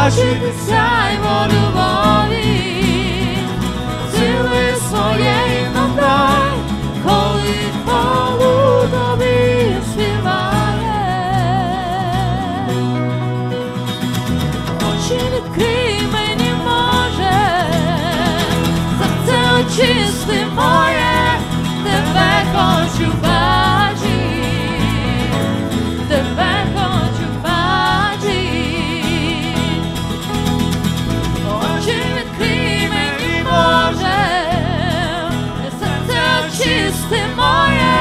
бачити сяйво любові, сили своєї нам дай, коли хвалу тобі співає. Очі відкрий мені, може, серце очисти моє, тебе хочу бачити, тебе хочу бачити. Очі відкрий мені, може, серце очисти моє,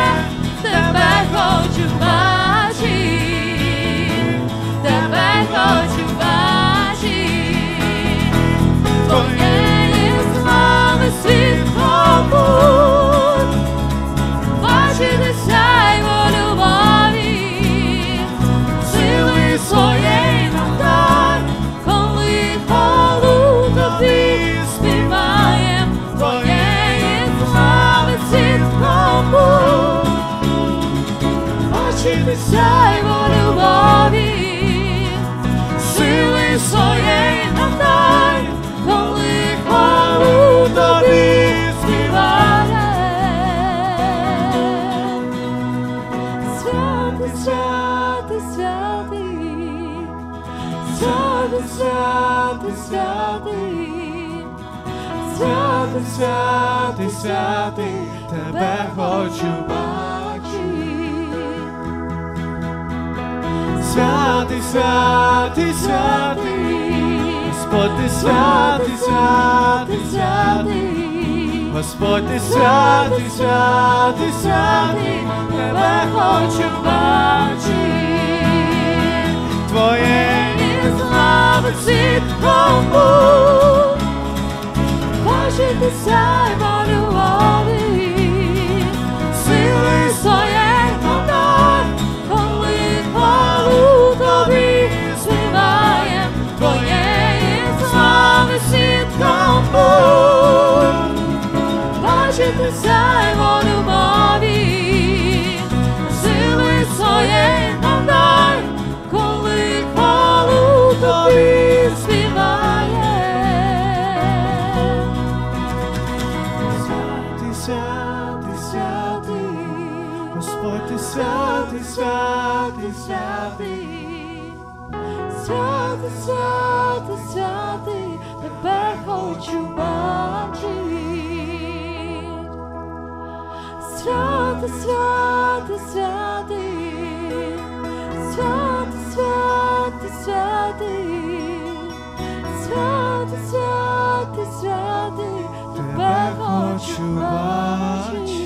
тебе хочу бачити, тебе хочу бачити. Твоєї слави світло будь, бачити сяйво любові, сили своєї нам дай, коли хвалу тобі співаєм. Твоєї слави світло будь, бачити сяйво любові, сили своєї нам дай, коли хвалу тобі співаєм. Святий, святий, святий, святий, святий, святий, святий, святий, святий, тебе хочу бачити. Святий, святий, святий, Господь ти святий, святий, святий, Господь ти святий, святий, святий, тебе хочу бачити. Твоєї слави світлом будь, бачити сяйво любові, сили своєї нам дай, коли хвалу тобі співаєм. Твоєї слави світлом будь, бачити сяйво любові, сили своєї нам дай, коли хвалу тобі співаєм. Святий, святий, святий, Господь ти святий, святий, святий, святий, святий, святий, тебе хочу бачити. Святий, святий, святий, святий, святий, святий, святий, святий, святий, тебе хочу бачити.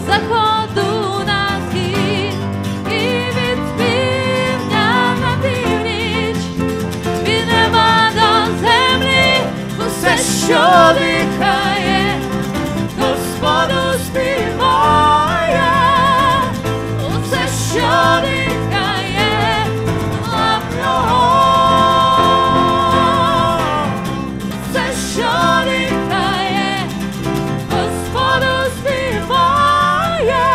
заходу на схід і від півдня на північ, від неба до землі, усе, що дихає, Господу співає, усе, що дихає, славь Його, усе, що дихає, Господу співає,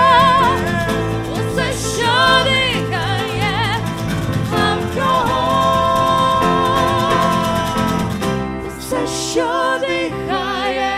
усе, що дихає, славь Його, усе, що дихає,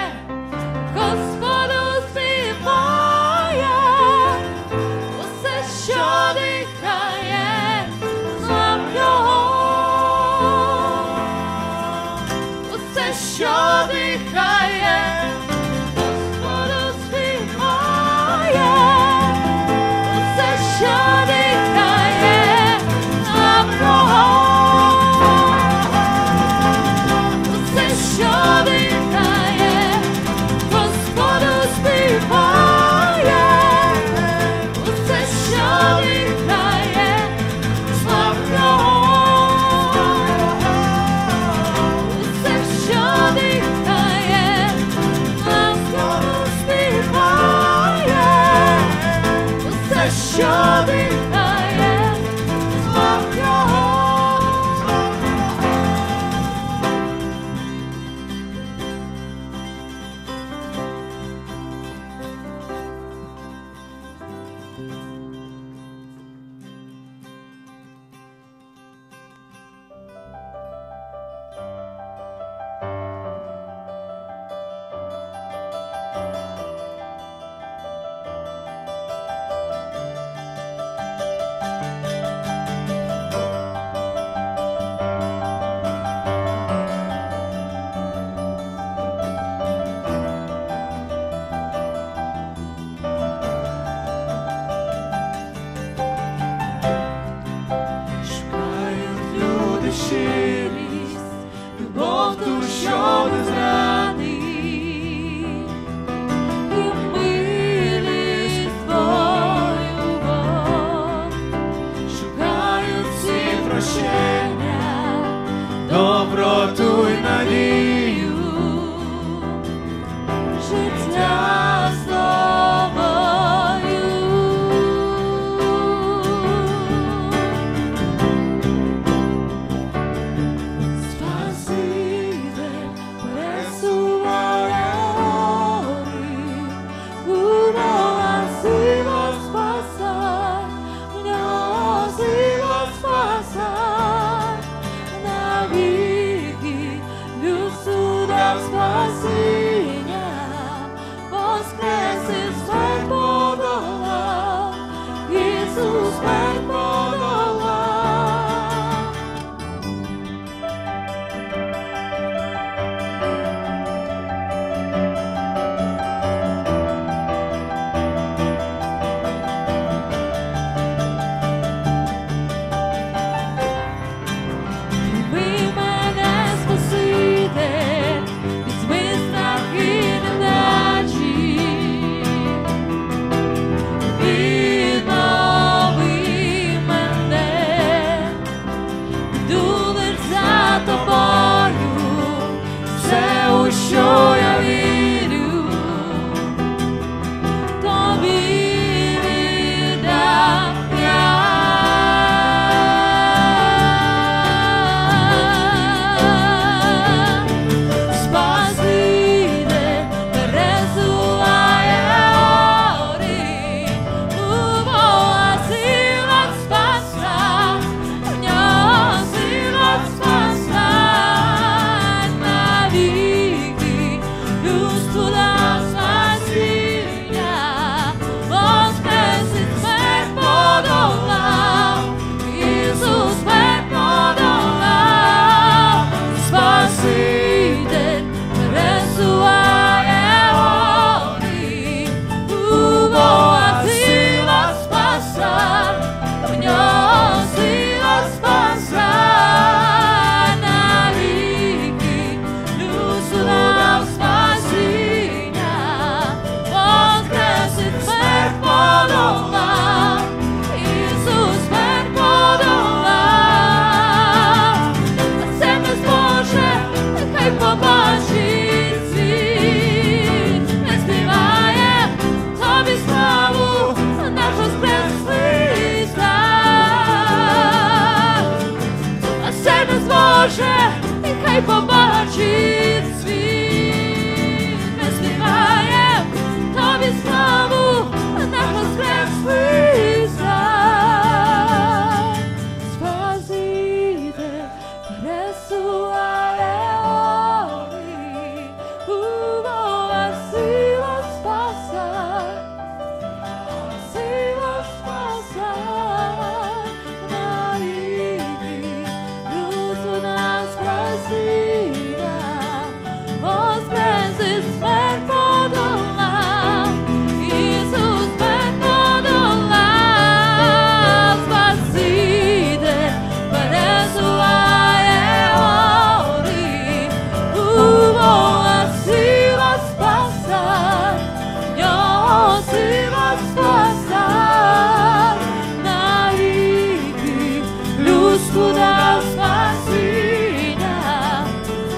позива спасать навіки людську до спасіння,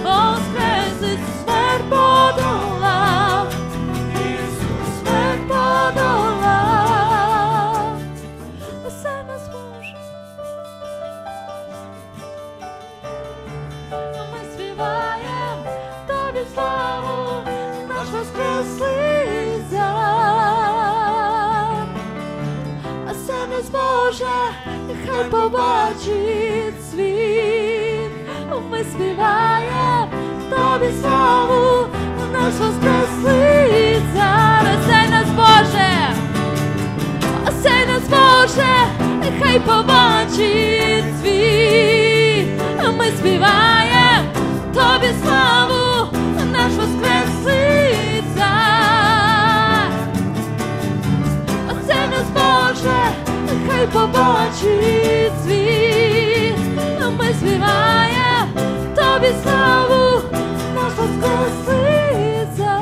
воскресить смерть подолав, Ісус смерть подолав, все нас може. Ми співаємо тобі славу, наш воскреслий цар. А все не зможе, нехай побачить світ. Ми співаємо тобі славу, наш воскреслий цар. А все не зможе, а все не зможе, нехай побачить світ. Ми співаємо тобі славу, наш воскреслий цар. Оце не зможе, нехай побачить світ. Ми співаємо тобі славу, наш воскреслий цар.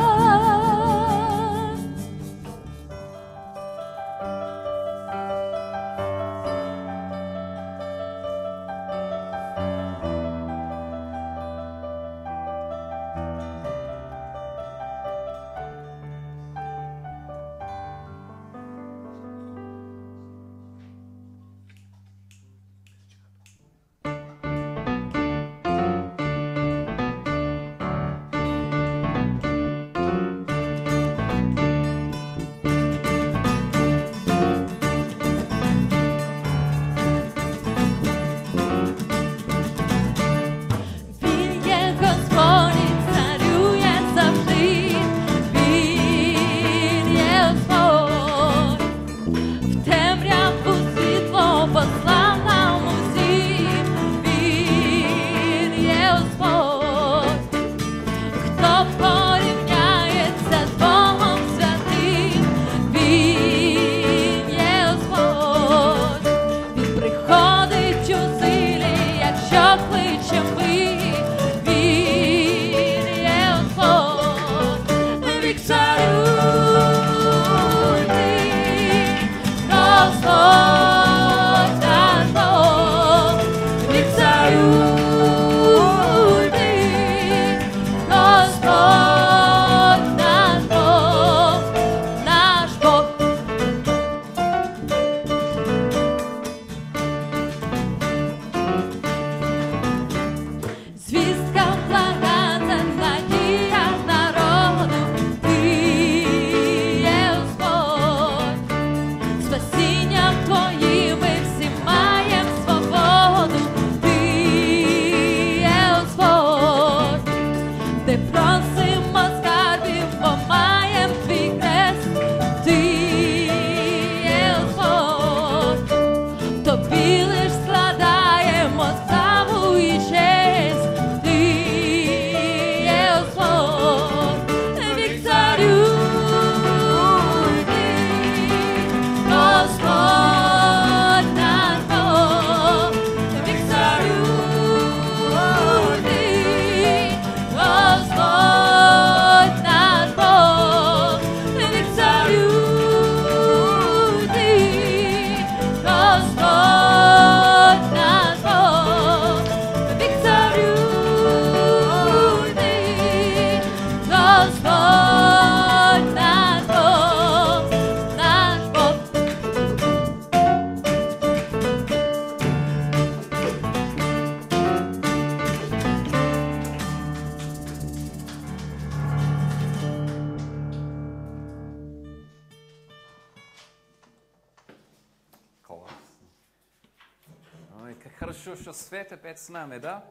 Хорошо, что Свет опять с нами, да?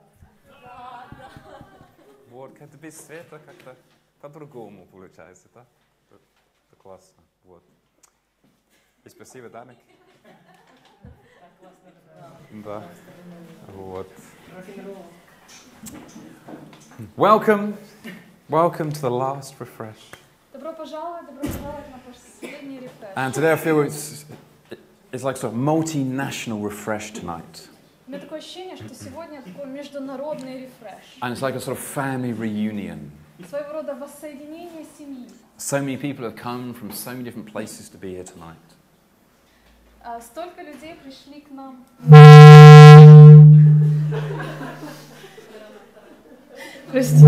Да. Вот, когда без Света как-то по-другому получается, да? Это классно, вот. И спасибо, Даник. Да, вот. Welcome to the last refresh. Добро пожаловать на последний рефреш. And today I feel it's like sort of multinational refresh tonight. У меня такое ощущение, что сегодня такой международный рефреш. And it's like a sort of family reunion. Своего рода воссоединение семьи. So many people have come from so many different places to be here tonight. Столько людей пришли к нам. Прости.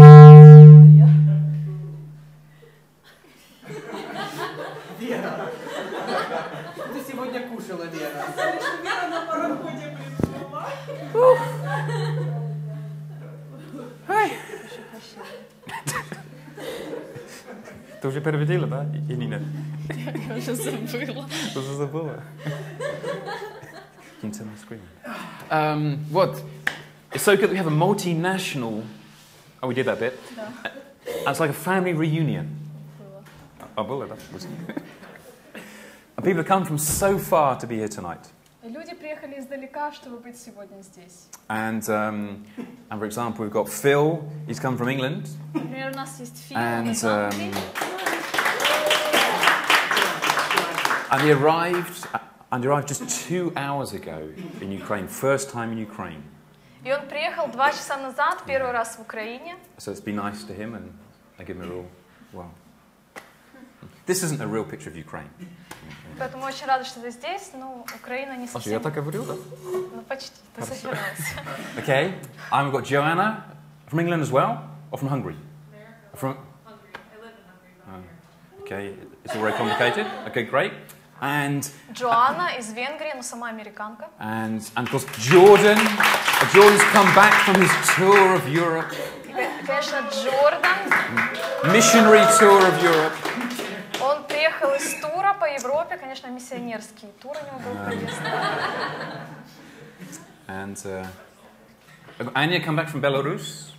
Вера, что ты сегодня кушала, Вера? Вера на пароходе приплыла. Ты уже переводила, да? Или нет? Я уже забыла. Ты уже забыла? Can you turn the screen? What? It's so good that we have a multinational... Oh, we did that bit. Да. And it's like a family reunion. Oh, было, да? And people have come from so far to be here tonight. Люди приехали издалека, чтобы быть сегодня здесь. And for example, we've got Phil. He's come from England. Например, у нас есть Фил из And Англии. and he arrived just 2 hours ago in Ukraine. First time in Ukraine. И он приехал 2 часа назад, первый раз в Украине. So it's been nice to him, and I give him a real wow. This isn't a real picture of Ukraine. Поэтому очень рада, что ты здесь. Ну, Украина не Я совсем... так говорил, да? Ну, почти. Ты собирался. Okay, and we've got Joanna from England as well, or from Hungary? From Hungary. I live in Hungary, not here. okay, it's all very complicated. Okay, great. And Джоанна из Венгрии, но сама американка. and of course Jordan. Jordan's come back from his tour of Europe, И, конечно, Джордан. missionary tour of Europe. Он приехал из тура по Европе, конечно, миссионерский тур у него был проведен. And Anya come back from Belarus.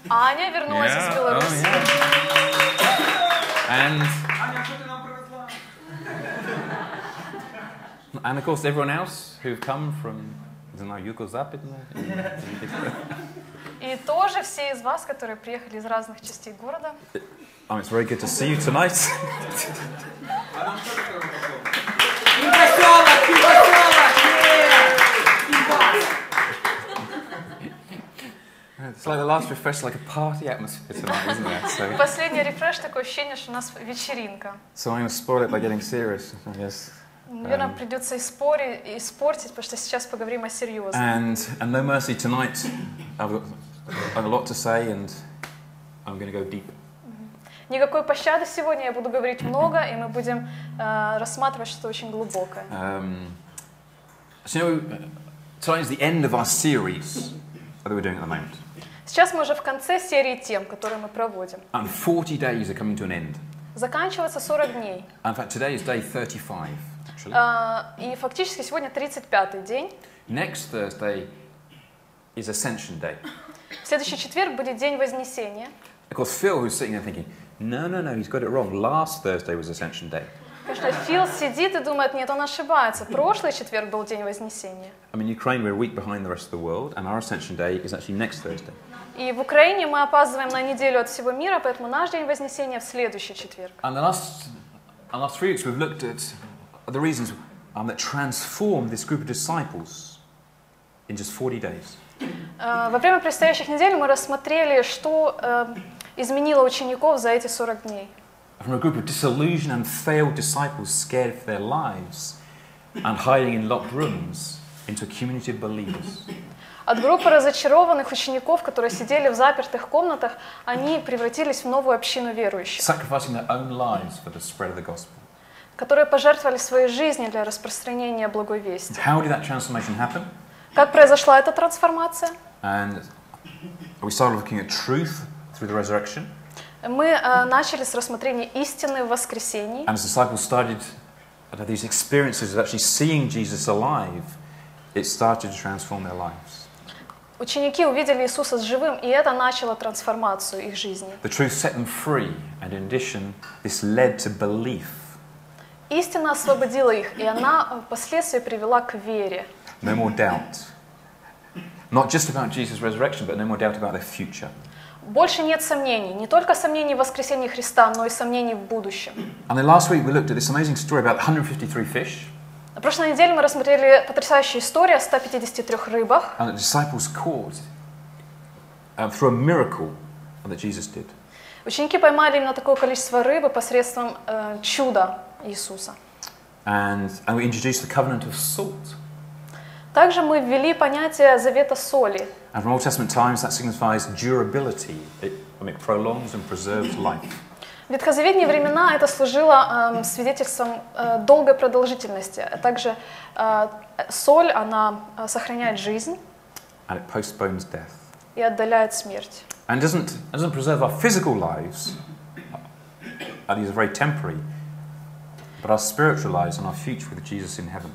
Аня вернулась из Беларуси. And Аня, что ты нам привезла? of course everyone else who've come from, I don't know, Yugo-Zapad. И тоже все из вас, которые приехали из разных частей города. It's very good to see you tonight. А нам что такое упаковка? Пивосёлок! It's like the last refresh, like a party atmosphere tonight, isn't it? So, Последний рефреш, такое ощущение, что у нас вечеринка. so I'm going to spoil it by getting serious, I guess. Наверное, придется испортить, потому что сейчас поговорим о серьезном. And no mercy tonight. I've got a lot to say, and I'm going to go deep. Никакой пощады сегодня, я буду говорить много, и мы будем рассматривать что-то очень глубокое. So, you know, tonight is the end of our series that we're doing at the moment. Сейчас мы уже в конце серии тем, которые мы проводим. And 40 days are coming to an end. Заканчивается 40 дней. In fact, today is day 35, actually. И фактически сегодня 35-й день. Next Thursday is Ascension Day. В следующий четверг будет День Вознесения. Of course, Phil, who's sitting there thinking, no, he's got it wrong. Last Thursday was Ascension Day. Конечно, Фил сидит и думает, нет, он ошибается. Прошлый четверг был День Вознесения. I mean, Ukraine, we're a week behind the rest of the world, and our Ascension Day is actually next Thursday. И в Украине мы опаздываем на неделю от всего мира, поэтому наш День Вознесения в следующий четверг. And the last 3 weeks, we've looked at the reasons that transformed this group of disciples in just 40 days. Во время предстоящих недель мы рассмотрели, что изменило учеников за эти 40 дней. From a group of disillusioned and failed disciples scared for their lives and hiding in locked rooms into a community of believers. От группы разочарованных учеников, которые сидели в запертых комнатах, они превратились в новую общину верующих, Sacrificing their own lives for the spread of the gospel. которые пожертвовали своей жизнью для распространения благой вести. How did that transformation happen? Как произошла эта трансформация? And we started looking at truth through the resurrection. Мы начали с рассмотрения истины в воскресении. And as disciples started to have these experiences of actually seeing Jesus alive, it started to transform their lives. Ученики увидели Иисуса живым, и это начало трансформацию их жизни. The truth set them free, and in addition, this led to belief. Истина освободила их, и она впоследствии привела к вере. No more doubt. Not just about Jesus' resurrection, but no more doubt about their future. Больше нет сомнений, не только сомнений в воскресении Христа, но и сомнений в будущем. And then last week we looked at this amazing story about 153 fish. На прошлой неделе мы рассмотрели потрясающую историю о 153 рыбах, And the disciples caught through a miracle that Jesus did. Ученики поймали именно такое количество рыбы посредством чуда Иисуса. And we introduced the covenant of salt. Также мы ввели понятие завета соли. And from Old Testament times, that signifies durability. It prolongs and preserves life. В ветхозаветные времена это служило свидетельством долгой продолжительности. Также соль, она сохраняет жизнь And it postpones death. и отдаляет смерть. And doesn't preserve our physical lives. These are very temporary. But our spiritual lives and our future with Jesus in heaven.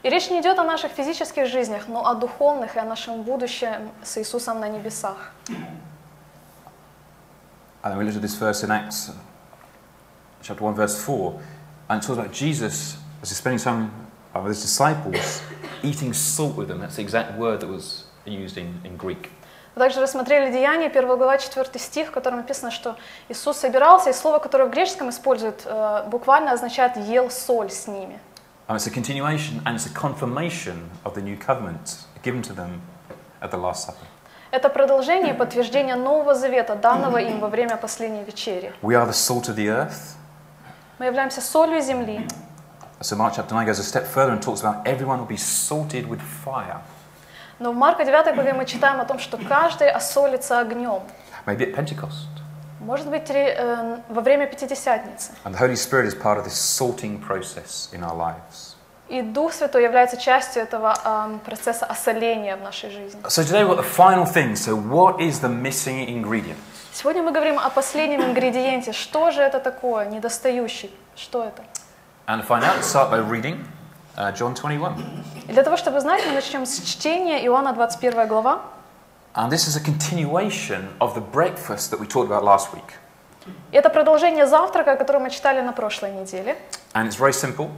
И речь не идет о наших физических жизнях, но о духовных и о нашем будущем с Иисусом на небесах. And then we looked at this verse in Acts chapter 1, verse 4, and it talks about Jesus as he's spending time with his disciples, eating salt with them. That's the exact word that was used in Greek. Мы также рассмотрели Деяния, 1 глава, 4 стих, в котором написано, что Иисус собирался, и слово, которое в греческом используют, буквально означает «ел соль с ними». It's a continuation and it's a confirmation of the new covenant given to them at the Last Supper. Это продолжение и подтверждение Нового Завета, данного им во время последней вечери. We are the salt of the earth. Мы являемся солью земли. So Mark chapter 9 goes a step further and talks about everyone will be salted with fire. Но в Марка 9 главе мы читаем о том, что каждый осолится огнем. Maybe at Pentecost. Может быть, во время Пятидесятницы. And the Holy Spirit is part of this salting process in our lives. И Дух Святой является частью этого процесса осоления в нашей жизни. So today we've got the final thing. So what is the missing ingredient? Сегодня мы говорим о последнем ингредиенте. Что же это такое, недостающий? Что это? And to find out, let's start by reading John 21. И для того, чтобы знать, мы начнем с чтения Иоанна 21 глава. And this is a continuation of the breakfast that we talked about last week. И это продолжение завтрака, который мы читали на прошлой неделе. And it's very simple.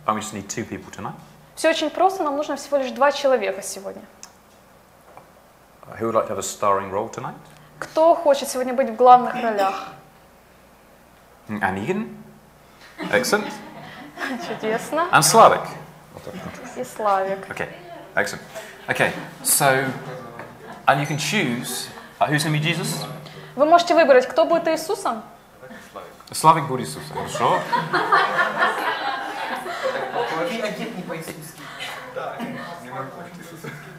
And we just need 2 people tonight. Все очень просто, нам нужно всего лишь 2 человека сегодня. Who would like to have a starring role tonight? Кто хочет сегодня быть в главных ролях? And Egan. Excellent. Чудесно. And Slavik. И Славик. Okay. Excellent. Okay. So, and you can choose who's going to be Jesus? Вы можете выбрать, кто будет Иисусом? Slavik будет Иисусом. Хорошо. Положи одет не по-иисусски.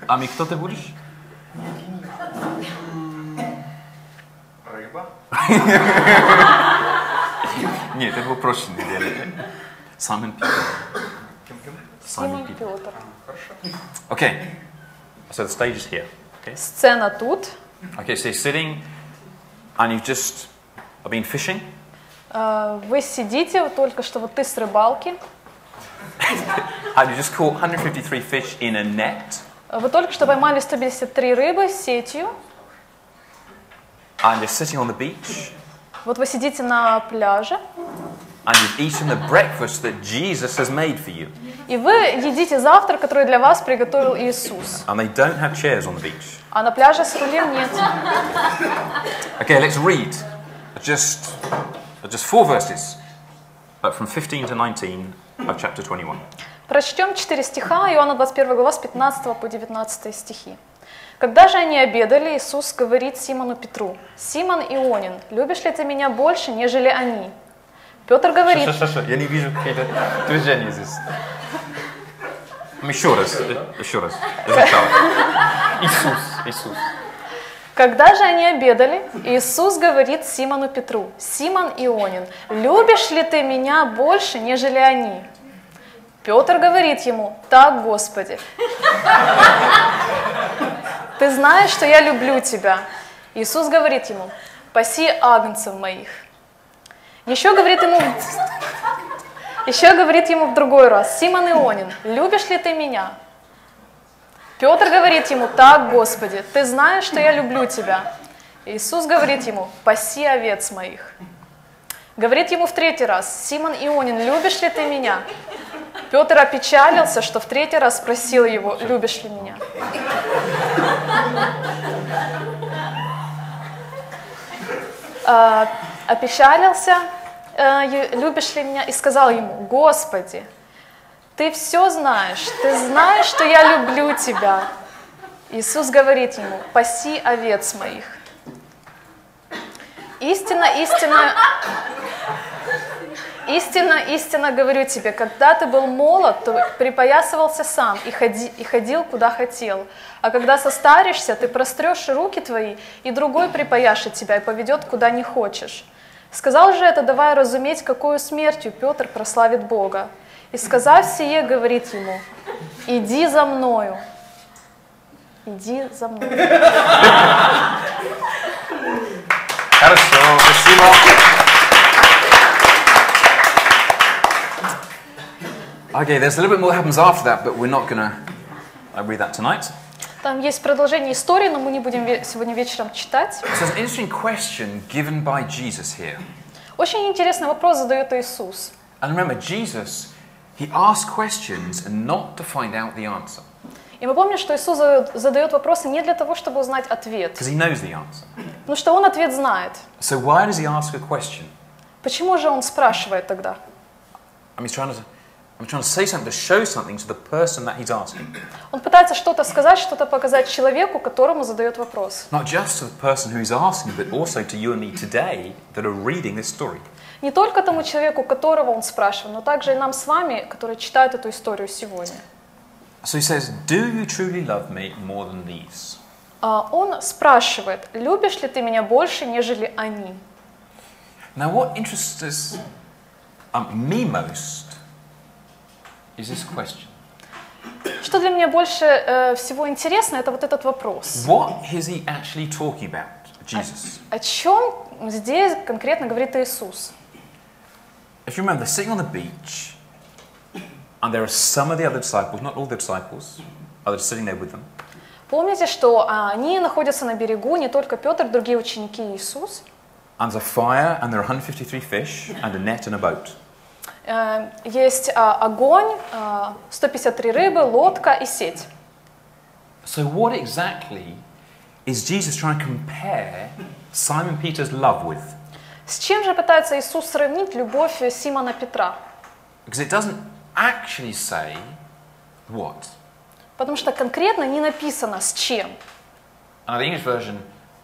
А мне кто ты будешь? Рыба. Нет, это был прошлый неделе. Саймон Питер. Симон Петр. Okay. So the stage is here. Okay. Сцена тут. Okay, so you're sitting and you've just been fishing. Вы сидите, вот только что вот ты с рыбалки. And you just caught 153 fish in a net. Вы только что поймали 153 рыбы с сетью. And you're sitting on the beach. Вот вы сидите на пляже. And you've eaten the breakfast that Jesus has made for you. И вы едите завтрак, который для вас приготовил Иисус. And they don't have chairs on the beach. А на пляже стульев нет. Okay, let's read just 4 verses, but from 15 to 19 of chapter 21. Прочтем 4 стиха, Иоанна 21 глава с 15 по 19 стихи. Когда же они обедали, Иисус говорит Симону Петру: «Симон Ионин, любишь ли ты меня больше, нежели они?» Петр говорит... Я не вижу какие-то движения здесь. Еще раз. Иисус. Когда же они обедали, Иисус говорит Симону Петру: «Симон Ионин, любишь ли ты меня больше, нежели они?» Петр говорит ему: «Так, Господи, ты знаешь, что я люблю тебя». Иисус говорит ему: «Паси агнцев моих». Еще говорит ему в другой раз: «Симон Ионин, любишь ли ты меня?» Петр говорит ему: «Так, Господи, ты знаешь, что я люблю тебя». Иисус говорит ему: «Паси овец моих». Говорит ему в 3-й раз: «Симон Ионин, любишь ли ты меня?» Петр опечалился, что в 3-й раз спросил его: «Любишь ли меня?» Опечалился, «Любишь ли меня?» и сказал ему: «Господи, ты все знаешь, ты знаешь, что я люблю тебя». Иисус говорит ему: «Паси овец моих». Истинно, истинно говорю тебе, когда ты был молод, то припоясывался сам и ходил, куда хотел. А когда состаришься, ты прострешь руки твои, и другой припояшет тебя и поведет, куда не хочешь. Сказал же это, давая разуметь, какую смертью Петр прославит Бога. И сказав сие, говорит ему: иди за мною. Иди за мною. Хорошо, спасибо. Okay, there's a little bit more that happens after that, but we're not going to read that tonight. Там есть продолжение истории, но мы не будем сегодня вечером читать. So there's an interesting question given by Jesus here. Очень интересный вопрос задает Иисус. And remember, Jesus, he asks questions not to find out the answer. И мы помним, что Иисус задает вопросы не для того, чтобы узнать ответ, Because he knows the answer. потому что Он ответ знает. So why does he ask a question? Почему же Он спрашивает тогда? I'm trying to say something to show something to the person that he's asking. Он пытается что-то сказать, что-то показать человеку, которому задает вопрос. Not just to the person who he's asking, but also to you and me today that are reading this story. Не только тому человеку, которого Он спрашивает, но также и нам с вами, которые читают эту историю сегодня. So he says, do you truly love me more than these? Он спрашивает: любишь ли ты меня больше, нежели они? Now what interests me most is this question. Что для меня больше всего интересно, это вот этот вопрос. What is he actually talking about, Jesus? О чем здесь конкретно говорит Иисус? If you remember, they're sitting on the beach, and there are some of the other disciples, not all the disciples, others sitting there with them. Помните, что они находятся на берегу, не только Петр, другие ученики и Иисус. And there's a fire, and there are 153 fish, and a net and a boat. Есть огонь, 153 рыбы, лодка и сеть. So what exactly is Jesus trying to compare Simon Peter's love with? С чем же пытается Иисус сравнить любовь Симона Петра? Because it doesn't actually say what. Потому что конкретно не написано с чем. And the English version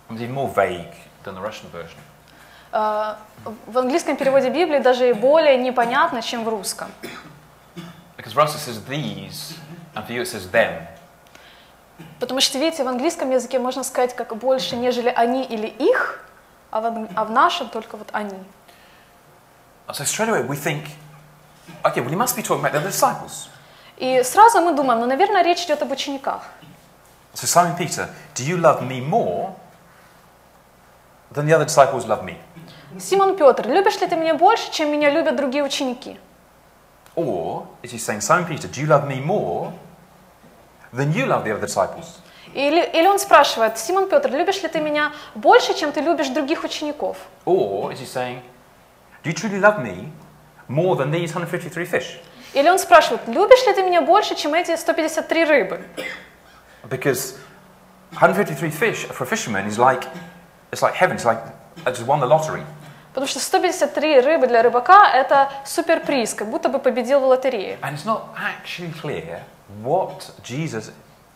is even more vague than the Russian version. В английском переводе Библии даже более непонятно, чем в русском. Because Russia says these, and for you it says them. Потому что, видите, в английском языке можно сказать как больше, нежели они или их, а в нашем только вот они. So straight away we think, okay, well he must be talking about the other disciples. И сразу мы думаем, ну, наверное, речь идет об учениках. So Simon Peter, do you love me more than the other disciples love me? Симон Петр, любишь ли ты меня больше, чем меня любят другие ученики? Or is he saying, Simon Peter, do you love me more than you love the other disciples? Или он спрашивает: Симон Петр, любишь ли ты меня больше, чем ты любишь других учеников? Or is he saying, do you truly love me more than these 153 fish? Или он спрашивает: любишь ли ты меня больше, чем эти 153 рыбы? Because 153 fish for a fisherman is like, it's like heaven, it's like I just won the lottery. Потому что 153 рыбы для рыбака – это суперприз, как будто бы победил в лотерее. And it's not actually clear what Jesus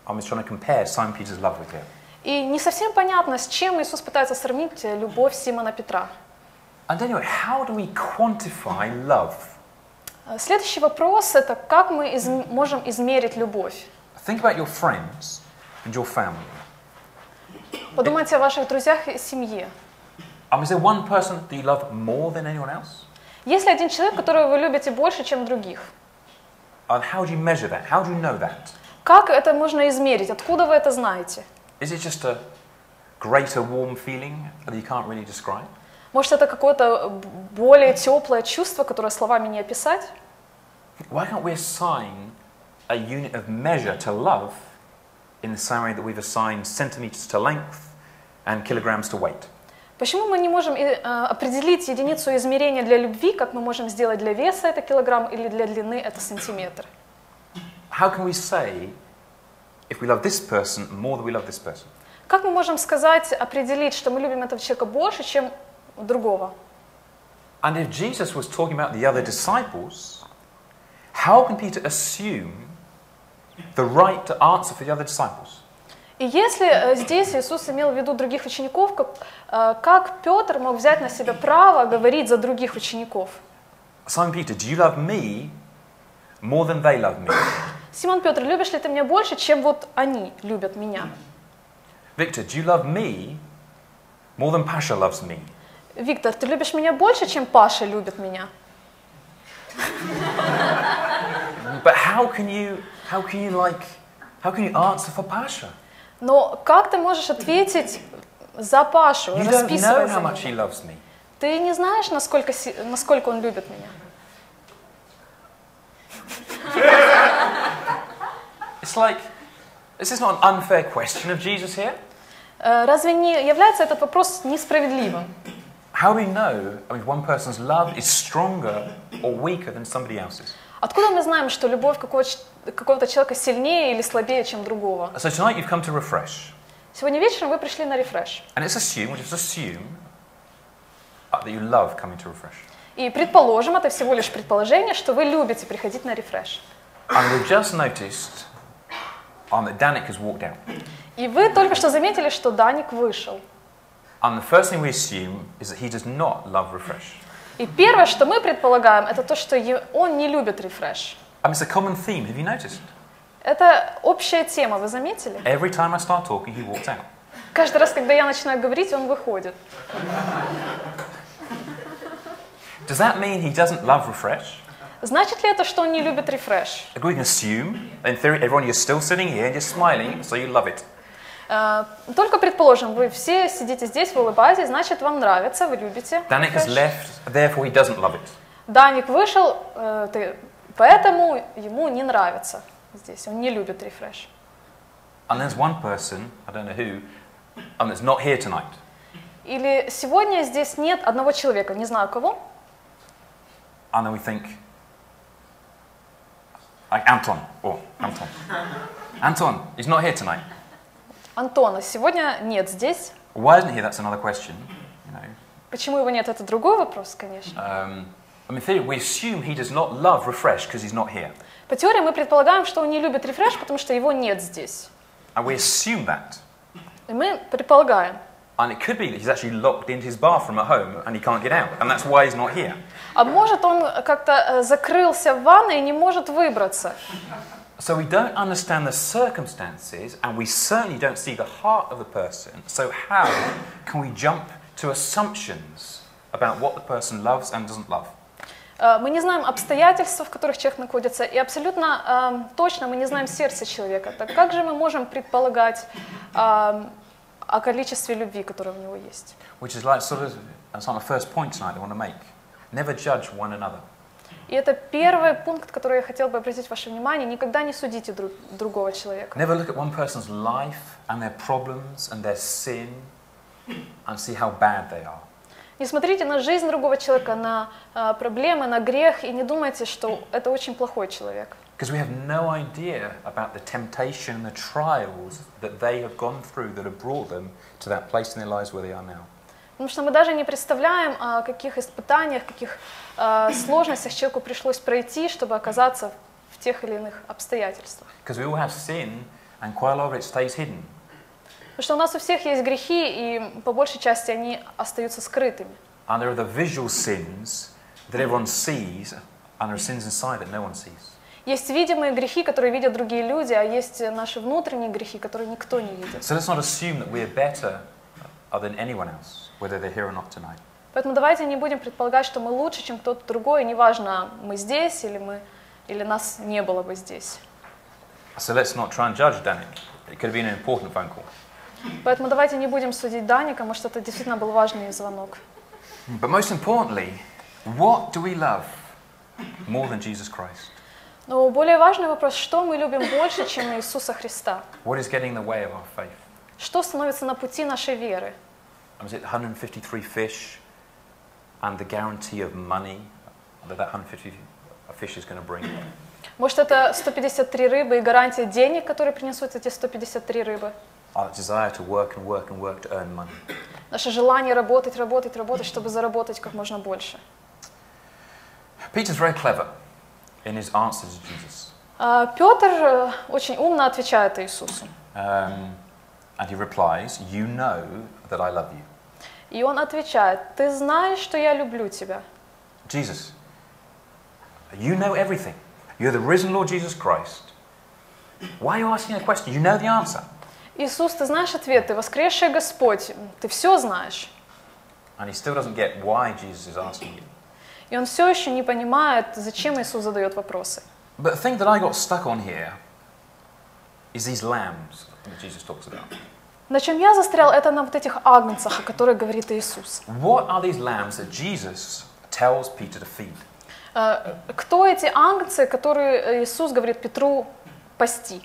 is trying to compare Simon Peter's love with here. И не совсем понятно, с чем Иисус пытается сравнить любовь Симона Петра. And anyway, how do we quantify love? Следующий вопрос – это как мы можем измерить любовь? Think about your friends and your family. Подумайте о ваших друзьях и семье. Is there one person that you love more than anyone else? Есть ли один человек, которого вы любите больше, чем других? And how do you measure that? How do you know that? Как это можно измерить? Откуда вы это знаете? Is it just a greater warm feeling that you can't really describe? Может, это какое-то более теплое чувство, которое словами не описать? Why can't we assign a unit of measure to love in the same way that we've assigned centimeters to length and kilograms to weight? Почему мы не можем определить единицу измерения для любви, как мы можем сделать для веса это килограмм или для длины это сантиметр? How can we say if we love this person more than we love this person? Как мы можем сказать, определить, что мы любим этого человека больше, чем другого? And if Jesus was talking about the other disciples, how can Peter assume the right to answer for the other disciples? И И если здесь Иисус имел в виду других учеников, как Петр мог взять на себя право говорить за других учеников? Simon Peter, do you love me more than they love me? Симон Петр, любишь ли ты меня больше, чем вот они любят меня? Victor, do you love me more than Pasha loves me? Виктор, ты любишь меня больше, чем Паша любит меня? But how can you answer for Pasha? Но как ты можешь ответить за Пашу, You don't расписывая know за how much he него? loves me. Ты не знаешь, насколько он любит меня. It's like, this is not an unfair question of Jesus here. Разве не является этот вопрос несправедливым? How do we know if one person's love is stronger or weaker than somebody else's? Откуда мы знаем, что любовь какого-то человека сильнее или слабее, чем другого? So tonight you've come to refresh. Сегодня вечером вы пришли на рефреш. And it's assumed, we'll just assume, that you love coming to refresh. И предположим, это всего лишь предположение, что вы любите приходить на рефреш. And we've just noticed that Danik has walked out. И вы только что заметили, что Даник вышел. And the first thing we assume is that he does not love refresh. И первое, что мы предполагаем, это то, что он не любит рефреш. I mean, it's a common theme, have you noticed? Это общая тема, вы заметили? Every time I start talking, he walks out. Каждый раз, когда я начинаю говорить, он выходит. Does that mean he doesn't love refresh? Значит ли это, что он не любит рефреш? We can assume, in theory, everyone, you're still sitting here and you're smiling, so you love it. Только предположим, вы все сидите здесь, вы улыбаетесь, значит, вам нравится, вы любите. Danik has рефреш. left, therefore he doesn't love it. Даник вышел, поэтому ему не нравится здесь, он не любит рефреш. And there's one person, I don't know who, that's not here tonight. Или сегодня здесь нет одного человека, не знаю кого. And then we think, like Anton. Anton, he's not here tonight. Антона сегодня нет здесь. Why isn't he? That's another question. You know. Почему его нет, это другой вопрос, конечно. I mean, in theory, we assume he does not love refresh because he's not here. По теории мы предполагаем, что он не любит рефреш, потому что его нет здесь. And we assume that. И мы предполагаем. And it could be that he's actually locked into his bathroom at home and he can't get out. And that's why he's not here. А может, он как-то закрылся в ванной и не может выбраться. So we don't understand the circumstances and we certainly don't see the heart of the person. So how can we jump to assumptions about what the person loves and doesn't love? Мы не знаем обстоятельств, в которых человек находится, и абсолютно точно мы не знаем сердца человека. Так как же мы можем предполагать о количестве любви, которое у него есть? Which is like that's like my first point tonight I want to make. Never judge one another. И это первый пункт, который я хотел бы обратить ваше внимание. Никогда не судите другого человека. Never look at one person's life and their problems and their sin and see how bad they are. Не смотрите на жизнь другого человека, на проблемы, на грех, и не думайте, что это очень плохой человек. Because we have no idea about the temptation and the trials that they have gone through that have brought them to that place in their lives where they are now. Потому что мы даже не представляем, о каких испытаниях, каких сложностях человеку пришлось пройти, чтобы оказаться в тех или иных обстоятельствах. Because we all have sin and quite a lot of it stays hidden. Потому что у нас у всех есть грехи, и по большей части они остаются скрытыми. And there are the visual sins that everyone sees and there are sins inside that no one sees. Есть видимые грехи, которые видят другие люди, а есть наши внутренние грехи, которые никто не видит. So let's not assume that we're better than anyone else, whether they're here or not tonight. Поэтому давайте не будем предполагать, что мы лучше, чем кто-то другой, неважно, мы здесь или нас не было бы здесь. So let's not try and judge Danik. It could have been an important phone call. Поэтому давайте не будем судить Даника, может, это действительно был важный звонок. But most importantly, what do we love more than Jesus Christ? Но более важный вопрос, что мы любим больше, чем Иисуса Христа? What is getting in the way of our faith? Что становится на пути нашей веры? Was it 153 fish and the guarantee of money that 150 fish is going to bring? Может, это 153 рыбы и гарантия денег, которые принесут эти 153 рыбы? Our desire to work and work and work to earn money. Наше желание работать, работать, работать, чтобы заработать как можно больше. Peter's very clever in his answer to Jesus. Петр очень умно отвечает Иисусу. And he replies, "You know that I love you." И он отвечает, ты знаешь, что я люблю тебя. Jesus, you know everything. You're the risen Lord Jesus Christ. Why are you asking a question? You know the answer. Иисус, ты знаешь ответ, ты воскресший Господь, ты все знаешь. And he still doesn't get why Jesus is asking you. И он все еще не понимает, зачем Иисус задает вопросы. But the thing that I got stuck on here is these lambs that Jesus talks about. На чем я застрял, это на вот этих агнцах, о которых говорит Иисус. What are these lambs that Jesus tells Peter to feed? Кто эти агнцы, которые Иисус говорит Петру пасти?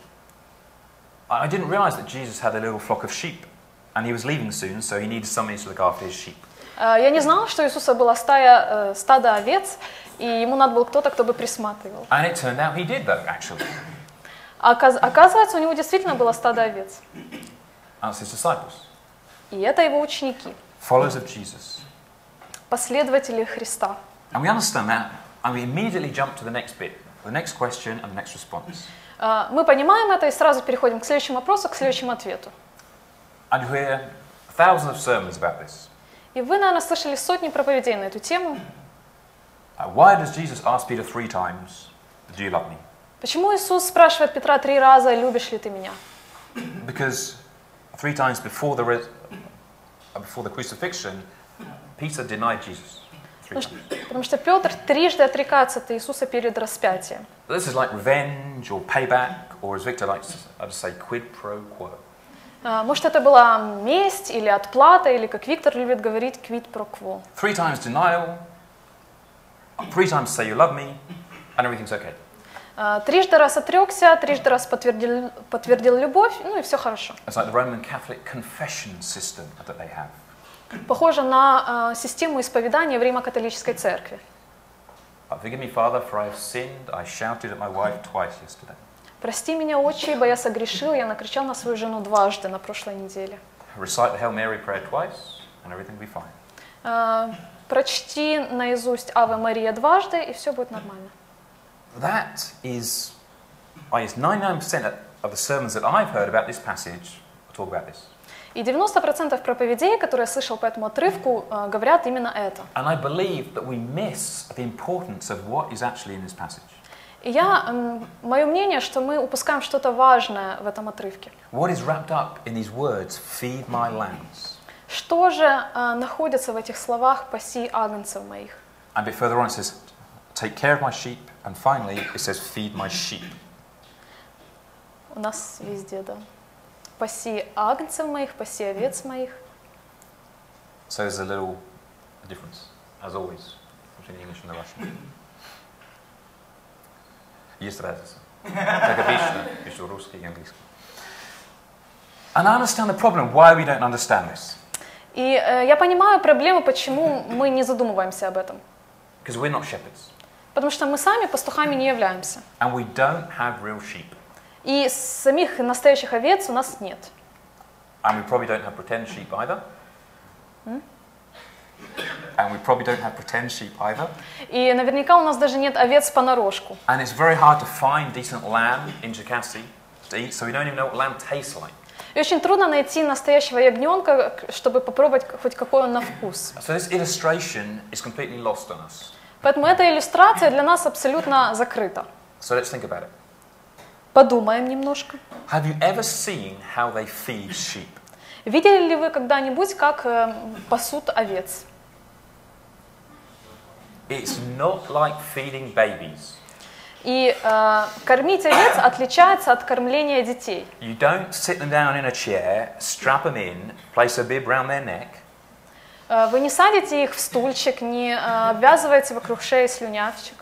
I didn't realize that Jesus had a little flock of sheep, and he was leaving soon, so he needed somebody to look after his sheep. Я не знала, что у Иисуса была стадо овец, и ему надо был кто-то, кто бы присматривал. And it turned out he did, though, actually. Оказывается, у него действительно было стадо овец. And it's his disciples, И это его ученики, followers of Jesus. последователи Христа. And we understand that, and we immediately jump to the next bit, the next question and the next response. Мы понимаем это и сразу переходим к следующему вопросу, к следующему ответу. And you hear thousands of sermons about this. И вы, наверное, слышали сотни проповедей на эту тему. Why does Jesus ask Peter 3 times, "Do you love me?" Почему Иисус спрашивает Петра 3 раза, любишь ли ты меня? Because 3 times before the crucifixion, Peter denied Jesus 3 times. Потому что Петр трижды отрекается от Иисуса перед распятием. This is like revenge or payback, or as Victor likes to say, quid pro quo. Может, это была месть или отплата, или, как Виктор любит говорить, quid pro quo. 3 times denial, 3 times say you love me, and everything's okay. Трижды раз отрекся, трижды раз подтвердил любовь, ну и все хорошо. It's like the Roman Catholic confession system that they have. Похоже на систему исповедания в Римо-католической церкви. Forgive me, Father, for I have sinned. I shouted at my wife twice yesterday. Прости меня, Отче, ибо я согрешил, я накричал на свою жену дважды на прошлой неделе. Recite the Hail Mary prayer twice, and everything will be fine. Прочти наизусть Аве Мария дважды, и все будет нормально. That is, 99% of the sermons that I've heard about this passage talk about this. И 90% проповедей, которые я слышал по этому отрывку, говорят именно это. And I believe that we miss the importance of what is actually in this passage. И мое мнение, что мы упускаем что-то важное в этом отрывке. What is wrapped up in these words, feed my lambs? Что же находится в этих словах «паси агнцев моих»? A bit further on it says, take care of my sheep, and finally it says, feed my sheep. У нас везде, да. «Паси агнцев моих, паси овец моих». So there's a little difference, as always, between the English and the Russian. Есть разница. Как обычно, между русским и английским. And I understand the problem, why we don't understand this. И я понимаю проблему, почему мы не задумываемся об этом. Because we're not shepherds. Потому что мы сами пастухами не являемся. And we don't have real sheep. И самих настоящих овец у нас нет. And we probably don't have pretend sheep either. And we probably don't have pretend sheep either. И наверняка у нас даже нет овец понарошку. And it's very hard to find decent lamb in Cherkasy to eat, so we don't even know what lamb tastes like. И очень трудно найти настоящего ягненка, чтобы попробовать хоть какой он на вкус. So this illustration is completely lost on us. Поэтому эта иллюстрация для нас абсолютно закрыта. So let's think about it. Подумаем немножко. Have you ever seen how they feed sheep? Видели ли вы когда-нибудь, как пасут овец? It's not like feeding babies. И кормить овец отличается от кормления детей. You don't sit them down in a chair, strap them in, place a bib round their neck. Вы не садите их в стульчик, не обвязываете вокруг шеи слюнявчик.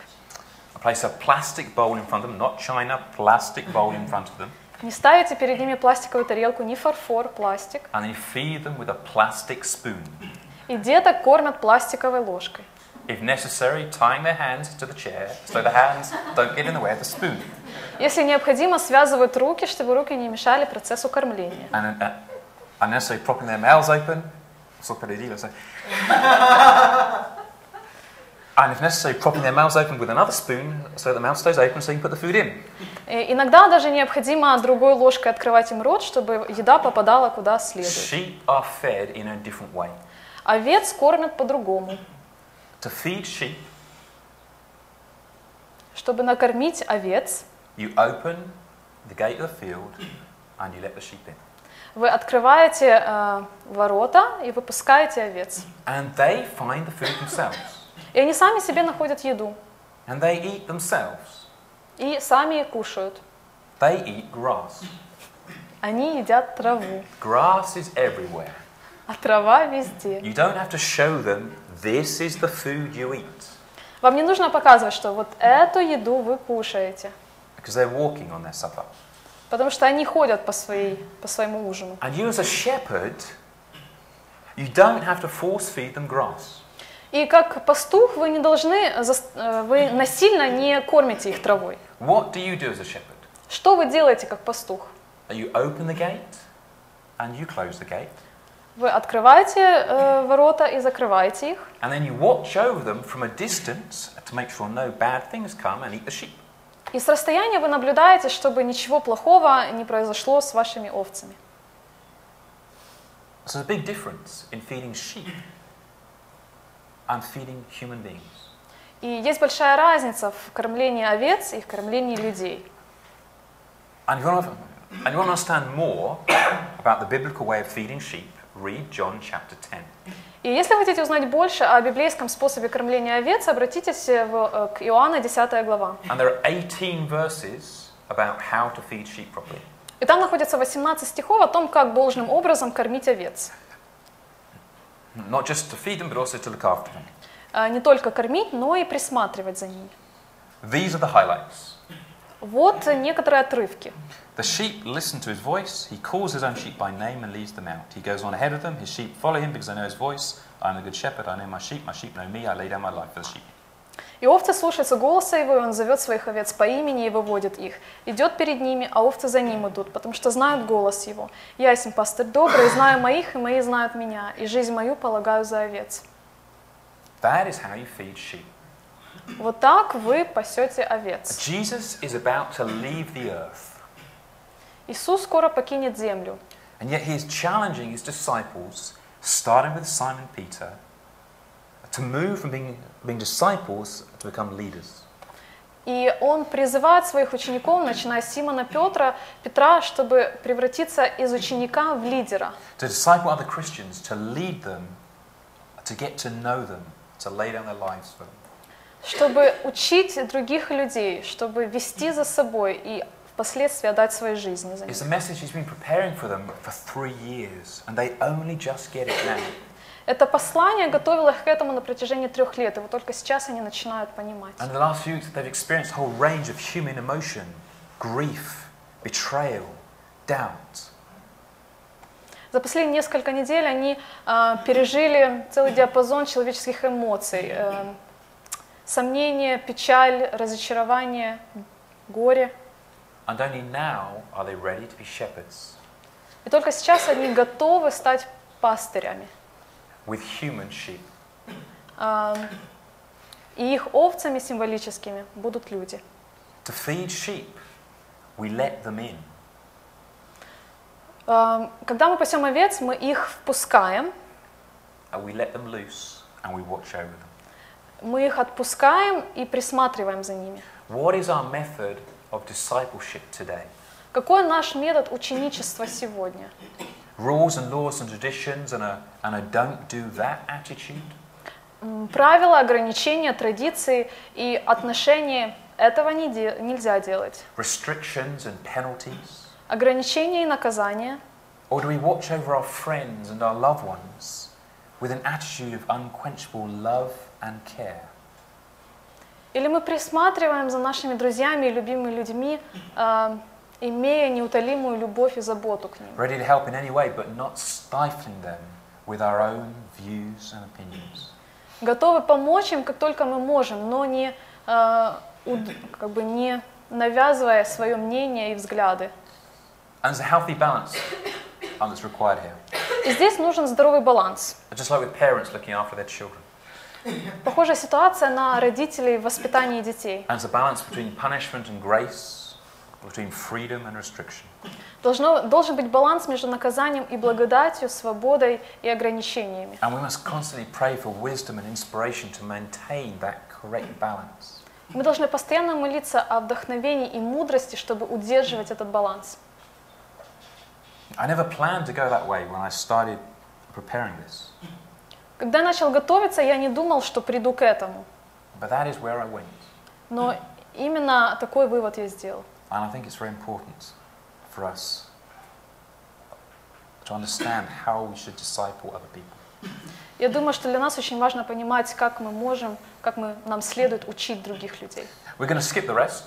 Place a plastic bowl in front of them, not china, plastic bowl in front of them. Не ставите перед ними пластиковую тарелку, не фарфор, пластик. And you feed them with a plastic spoon. И деток кормят пластиковой ложкой. If necessary, tying their hands to the chair so the hands don't get in the way of the spoon. Если необходимо, связывают руки, чтобы руки не мешали процессу кормления. And unnecessarily propping their mouths open. And if necessary, propping their mouths open with another spoon so that the mouth stays open so you can put the food in. И иногда даже необходимо другой ложкой открывать им рот, чтобы еда попадала куда следует. Sheep are fed in a different way. Овец кормят по-другому. To feed sheep, Чтобы накормить овец, you open the gate of the field and you let the sheep in. вы открываете ворота и выпускаете овец. And they find the food themselves. И они сами себе находят еду. And they eat themselves. И сами кушают. They eat grass. Они едят траву. Grass is everywhere. А трава везде. You don't have to show them this is the food you eat. Вам не нужно показывать, что вот эту еду вы кушаете. Because they're walking on their supper. Потому что они ходят по своему ужину. And you as a shepherd, you don't have to force feed them grass. И как пастух вы не должны, вы насильно не кормите их травой. What do you do as a shepherd? Что вы делаете как пастух? You open the gate and you close the gate. Вы открываете ворота и закрываете их. And then you watch over them from a distance to make sure no bad things come and eat the sheep. И с расстояния вы наблюдаете, чтобы ничего плохого не произошло с вашими овцами. So there's a big difference in feeding sheep and feeding human beings. И есть большая разница в кормлении овец и в кормлении людей. And if you want to understand more about the biblical way of feeding sheep, read John chapter 10. И если вы хотите узнать больше о библейском способе кормления овец, обратитесь к Иоанна 10 глава. And there are 18 verses about how to feed sheep properly. И там находится 18 стихов о том, как должным образом кормить овец. Not just to feed them, but also to look after them. Не только кормить, но и присматривать за ними. These are the highlights. Вот некоторые отрывки. The sheep listen to his voice. He calls his own sheep by name and leads them out. He goes on ahead of them. His sheep follow him because they know his voice. I am the good shepherd. I know my sheep. My sheep know me. I lay down my life for the sheep. И овцы слушаются голоса его, и он зовет своих овец по имени и выводит их. Идет перед ними, а овцы за ним идут, потому что знают голос его. Я есть пастырь добрый, знаю моих, и мои знают меня, и жизнь мою полагаю за овец. That is how you feed sheep. Вот так вы пасете овец. Jesus is about to leave the earth. Иисус скоро покинет землю. And yet he is challenging his disciples, starting with Simon Peter, to move from being disciples to become leaders. И он призывает своих учеников, начиная с Симона Петра, чтобы превратиться из ученика в лидера. To disciple other Christians, to lead them, to get to know them, to lay down their lives for them. Чтобы учить других людей, чтобы вести за собой и впоследствии отдать свои жизни за них. It's a message he's been preparing for them for 3 years, and they only just get it now. Это послание готовило их к этому на протяжении 3 лет, и вот только сейчас они начинают понимать. And in the last few weeks, they've experienced a whole range of human emotion, grief, betrayal, doubt. За последние несколько недель они пережили целый диапазон человеческих эмоций. Сомнение, печаль, разочарование, горе. And only now are they ready to be shepherds И только сейчас они готовы стать пастырями. with human sheep. И их овцами символическими будут люди. To feed sheep, we let them in. Когда мы пасем овец, мы их впускаем, And we let them loose, and we watch over them. мы их отпускаем и присматриваем за ними. What is our method of discipleship today? Какой наш метод ученичества сегодня? Rules and laws and traditions and a don't do that attitude? Правила, ограничения, традиции и отношения этого нельзя делать. Restrictions and penalties? Ограничения и наказания. Or do we watch over our friends and our loved ones with an attitude of unquenchable love and care? Или мы присматриваем за нашими друзьями и любимыми людьми, имея неутолимую любовь и заботу к ним. Ready to help in any way, but not stifling them with our own views and opinions. Готовы помочь им, как только мы можем, но не навязывая свое мнение и взгляды. And there's a healthy balance that's required here. И здесь нужен здоровый баланс. Just like with parents looking after their children. Похожая ситуация на родителей в воспитании детей. And it's a balance between punishment and grace, between freedom and restriction. Должен быть баланс между наказанием и благодатью, свободой и ограничениями. And we must constantly pray for wisdom and inspiration to maintain that correct balance. Мы должны постоянно молиться о вдохновении и мудрости, чтобы удерживать этот баланс. I never planned to go that way when I started preparing this. Когда я начал готовиться, я не думал, что приду к этому. But that is where I went. Но именно такой вывод я сделал. And I think it's very important for us to understand how we should disciple other people. Я думаю, что для нас очень важно понимать, как мы можем, нам следует учить других людей. We're going to skip the rest,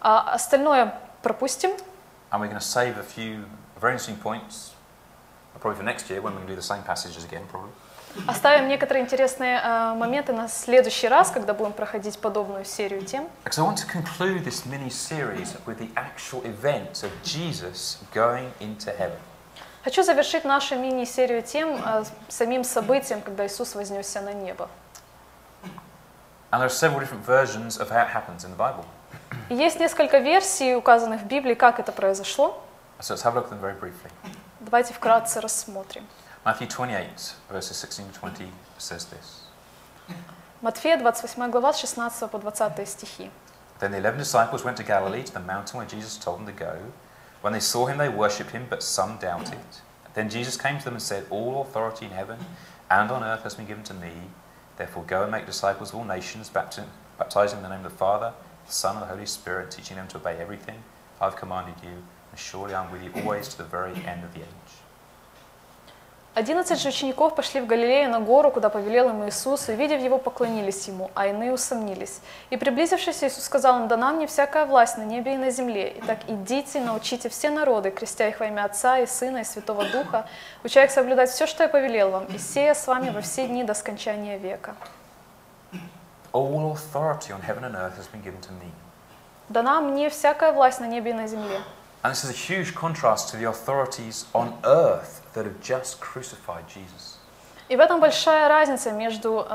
А остальное пропустим. and we're going to save a few very interesting points, probably for next year when we're going to do the same passages again, probably. Оставим некоторые интересные моменты на следующий раз, когда будем проходить подобную серию тем. Because I want to conclude this mini-series with the actual events of Jesus going into heaven. Хочу завершить нашу мини-серию тем самим событием, когда Иисус вознесся на небо. And there are several different versions of how it happens in the Bible. И есть несколько версий, указанных в Библии, как это произошло. So let's have a look at them very briefly. Давайте вкратце рассмотрим. Matthew 28, verses 16 to 20 says this. Матфея, 28 глава, с 16 по 20 стихи. Then the 11 disciples went to Galilee, to the mountain where Jesus told them to go. When they saw him, they worshipped him, but some doubted. Then Jesus came to them and said, "All authority in heaven and on earth has been given to me. Therefore go and make disciples of all nations, baptizing in the name of the Father, the Son, and the Holy Spirit, teaching them to obey everything I've commanded you. And surely I'm with you always to the very end of the age." 11 же учеников пошли в Галилею на гору, куда повелел им Иисус, и, увидев его, поклонились ему, а иные усомнились. И, приблизившись, Иисус сказал им: «Дана мне всякая власть на небе и на земле. Итак, идите, научите все народы, крестя их во имя Отца и Сына и Святого Духа, уча их соблюдать все, что я повелел вам, и сея с вами во все дни до скончания века». All authority on heaven and earth has been given to me. «Дана мне всякая власть на небе и на земле». And this is a huge contrast to the authorities on earth that have just crucified Jesus. И в этом большая разница между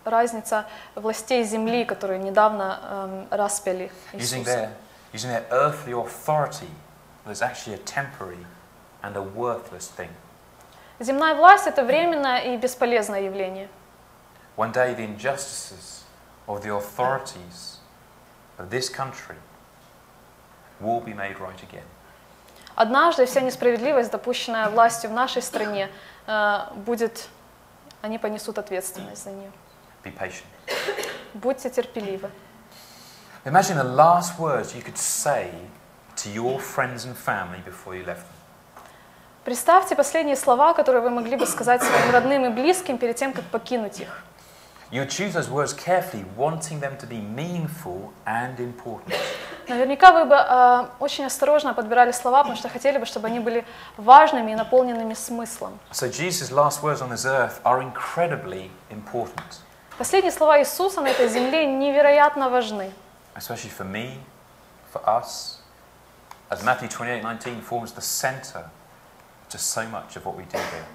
разница властей земли, которые недавно распяли Иисуса. Using their earthly authority that is actually a temporary and a worthless thing. Земная власть – это временное и бесполезное явление. One day the injustices of the authorities of this country will be made right again. Однажды вся несправедливость, допущенная властью в нашей стране, они понесут ответственность за нее. Be patient. Будьте терпеливы. Imagine the last words you could say to your friends and family before you left them. Представьте последние слова, которые вы могли бы сказать своим родным и близким перед тем, как покинуть их. You would choose those words carefully, wanting them to be meaningful and important. Наверняка вы бы очень осторожно подбирали слова, потому что хотели бы, чтобы они были важными и наполненными смыслом. So Jesus' last words on this earth are incredibly important. Последние слова Иисуса на этой земле невероятно важны. Especially for me, for us, as Matthew 28:19 forms the center to so much of what we do here.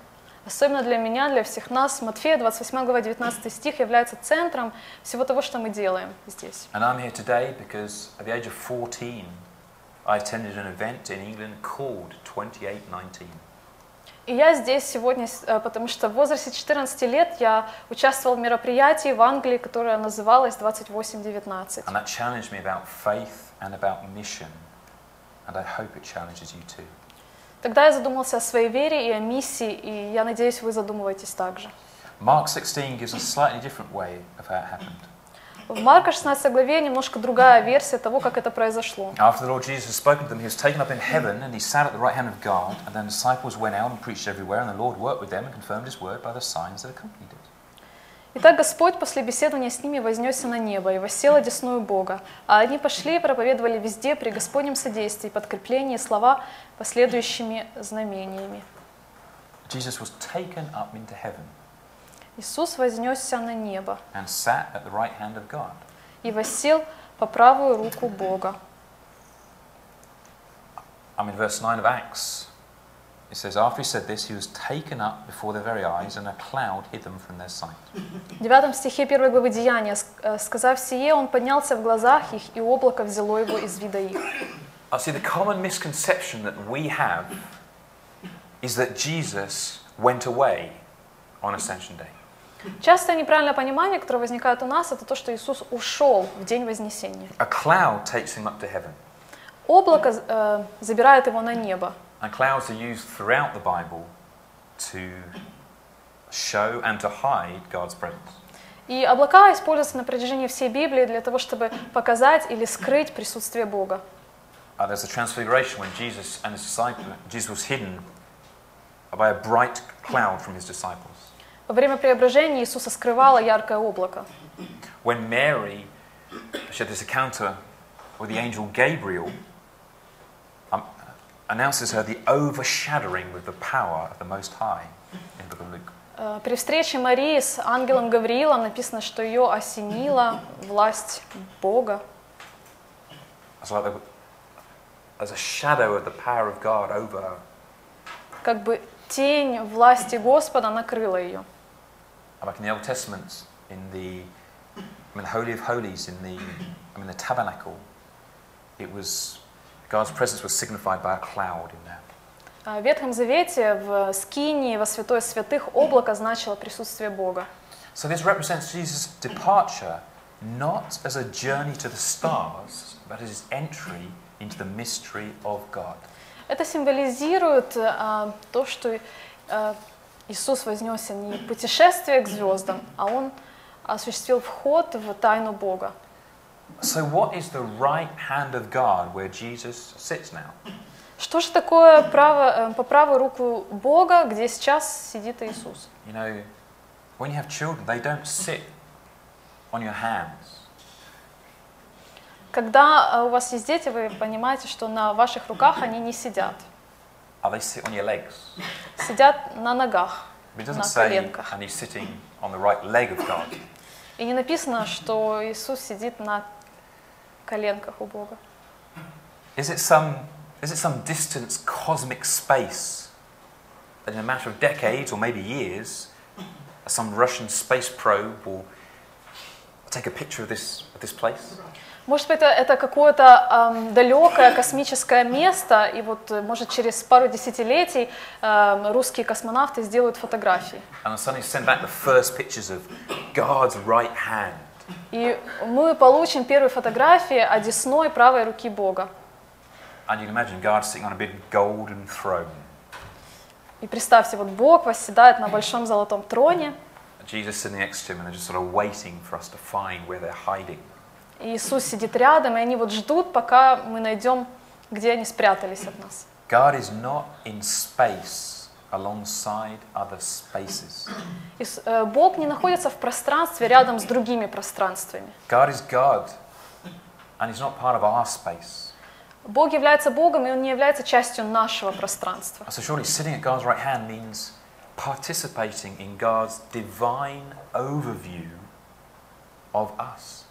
Особенно для меня, для всех нас, Матфея, 28 глава, 19 стих является центром всего того, что мы делаем здесь. And I'm here today because at the age of 14, I attended an event in England called 2819. И я здесь сегодня, потому что в возрасте 14 лет я участвовал в мероприятии в Англии, которое называлось 2819. And that challenged me about faith and about mission. And I hope it challenges you too. Тогда я задумался о своей вере и о миссии, и я надеюсь, вы задумываетесь так же. Mark 16 gives a slightly different way of how it happened. В Марка 16 главе немножко другая версия того, как это произошло. After the Lord Jesus had spoken to them, he was taken up in heaven and he sat at the right hand of God, and then the disciples went out and preached everywhere, and the Lord worked with them and confirmed his word by the signs that accompanied it. Итак, Господь после беседования с ними вознесся на небо и воссел одесную Бога, а они пошли и проповедовали везде при Господнем содействии, подкреплении слова последующими знамениями. Jesus was taken up into heaven Иисус вознесся на небо and sat at the right hand of God. и воссел по правую руку Бога. I'm in verse 9 of Acts. it says, after he said this, he was taken up before their very eyes, and a cloud hid them from their sight. В 9 стихе 1 главы Деяния, сказав сие, он поднялся в глазах их, и облако взяло его из вида их. I see the common misconception that we have is that Jesus went away on Ascension Day. Частое неправильное понимание, которое возникает у нас, это то, что Иисус ушел в день Вознесения. A cloud takes him up to heaven. Облако забирает его на небо. And clouds are used throughout the Bible to show and to hide God's presence. И облака используются на протяжении всей Библии для того, чтобы показать или скрыть присутствие Бога. There's a transfiguration when Jesus was hidden by a bright cloud from his disciples. Во время преображения Иисуса скрывало яркое облако. When Mary had this encounter with the angel Gabriel, announces her the overshadowing with the power of the Most High in the book of Luke. При встрече Марии с ангелом Гавриилом написано, что ее осенила власть Бога. It's like as a shadow of the power of God over her. Как бы тень власти Господа накрыла ее. Like in the Old Testament, in the Holy of Holies, in the tabernacle, it was God's presence was signified by a cloud in there. В Ветхом Завете, в Скинии, во Святое Святых, облако значило присутствие Бога. So this represents Jesus' departure not as a journey to the stars, but as his entry into the mystery of God. Это символизирует то, что Иисус вознесся не путешествие к звездам, а Он осуществил вход в тайну Бога. So what is the right hand of God where Jesus sits now? Что же такое по правую руку Бога, где сейчас сидит Иисус? You know, when you have children, they don't sit on your hands. Когда у вас есть дети, вы понимаете, что на ваших руках они не сидят. They sit on your legs. Сидят на ногах, But it doesn't на say, коленках. and he's sitting on the right leg of God. И не написано, что Иисус сидит на коленках у Бога. Is it some distant cosmic space that in a matter of decades or maybe years, some Russian space probe will take a picture of this place? Может быть, это какое-то далекое космическое место, и вот, может, через пару десятилетий русские космонавты сделают фотографии. And suddenly send back the first pictures of God's right hand. И мы получим первые фотографии одесной правой руки Бога. And you can imagine God sitting on a big golden throne. И представьте, вот Бог восседает на большом золотом троне. Jesus sitting next to him, and they're just sort of waiting for us to find where they're hiding. И Иисус сидит рядом, и они вот ждут, пока мы найдем, где они спрятались от нас. God is not in space alongside other spaces. Бог не находится в пространстве рядом с другими пространствами. God is God, and he's not part of our space. Бог является Богом, и Он не является частью нашего пространства. So surely sitting at God's right hand means participating in God's divine overview of us.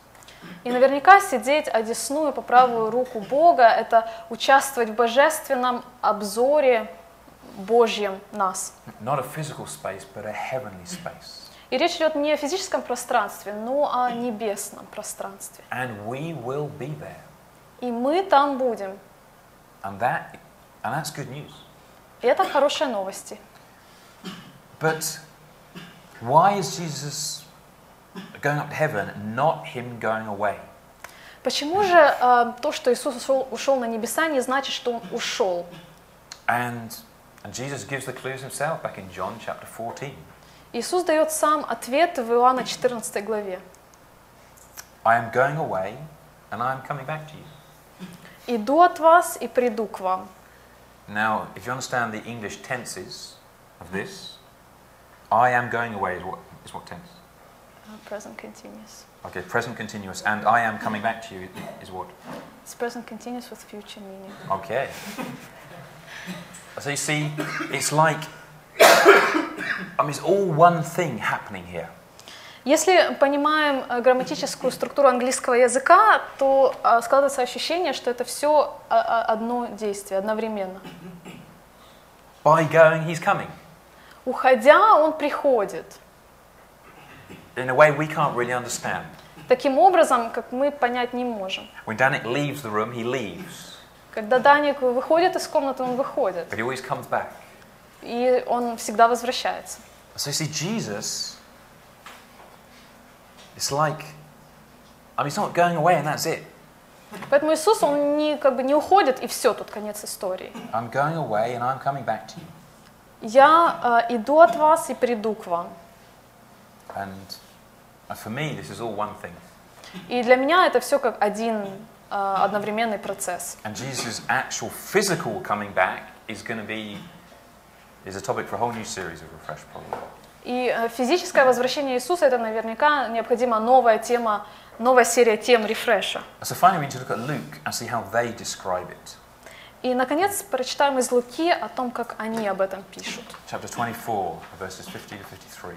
И наверняка сидеть одесную по правую руку Бога – это участвовать в божественном обзоре Божьем нас. Not a physical space, but a heavenly space. И речь идет не о физическом пространстве, но о небесном пространстве. And we will be there. И мы там будем. And that's good news. И это хорошие новости. But why is Jesus going up to heaven, not him going away? Почему же то, что Иисус ушел на небеса, не значит, что Он ушел? And Jesus gives the clues himself back in John chapter 14. Иисус дает сам ответ в Иоанна 14 главе. I am going away, and I am coming back to you. «Иду от вас и приду к вам». Now, if you understand the English tenses of this, I am going away is what tense? Present continuous. Okay, present continuous, and I am coming back to you is what? It's present continuous with future meaning. Okay. So you see, it's like, it's all one thing happening here. Если понимаем грамматическую структуру английского языка, то складывается ощущение, что это все одно действие, одновременно. by going, he's coming. Уходя, он приходит. In a way we can't really understand. Таким образом, как мы понять не можем. When Danik leaves the room, he leaves. Когда Даник выходит из комнаты, он выходит. But he always comes back. И он всегда возвращается. So you see, Jesus, it's like, he's not going away and that's it. Поэтому Иисус, он не уходит, и все, тут конец истории. I'm going away and I'm coming back to you. Я иду от вас и приду к вам. And for me, this is all one thing. И для меня это все как один одновременный процесс. And Jesus' actual physical coming back is a topic for a whole new series of Refresh, probably. И физическое возвращение Иисуса — это наверняка необходима новая тема, новая серия тем рефреша. So finally, we need to look at Luke and see how they describe it. И, наконец, прочитаем из Луки о том, как они об этом пишут. Chapter 24, verses 50 to 53.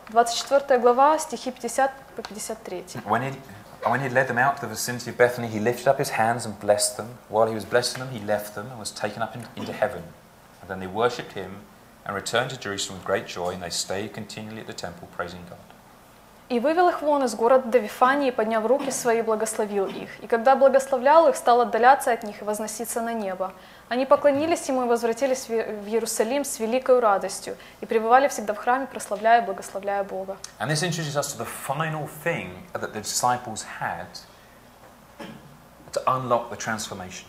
24 глава, стихи 50 по 53. When he led them out to the vicinity of Bethany, he lifted up his hands and blessed them. While he was blessing them, he left them and was taken up into heaven. And then they worshipped him and returned to Jerusalem with great joy, and they stayed continually at the temple, praising God. «И вывел их вон из города до Вифании, и, подняв руки свои, благословил их. И когда благословлял их, стал отдаляться от них и возноситься на небо. Они поклонились ему и возвратились в Иерусалим с великой радостью, и пребывали всегда в храме, прославляя и благословляя Бога». And this introduces us to the final thing that the disciples had to unlock the transformation.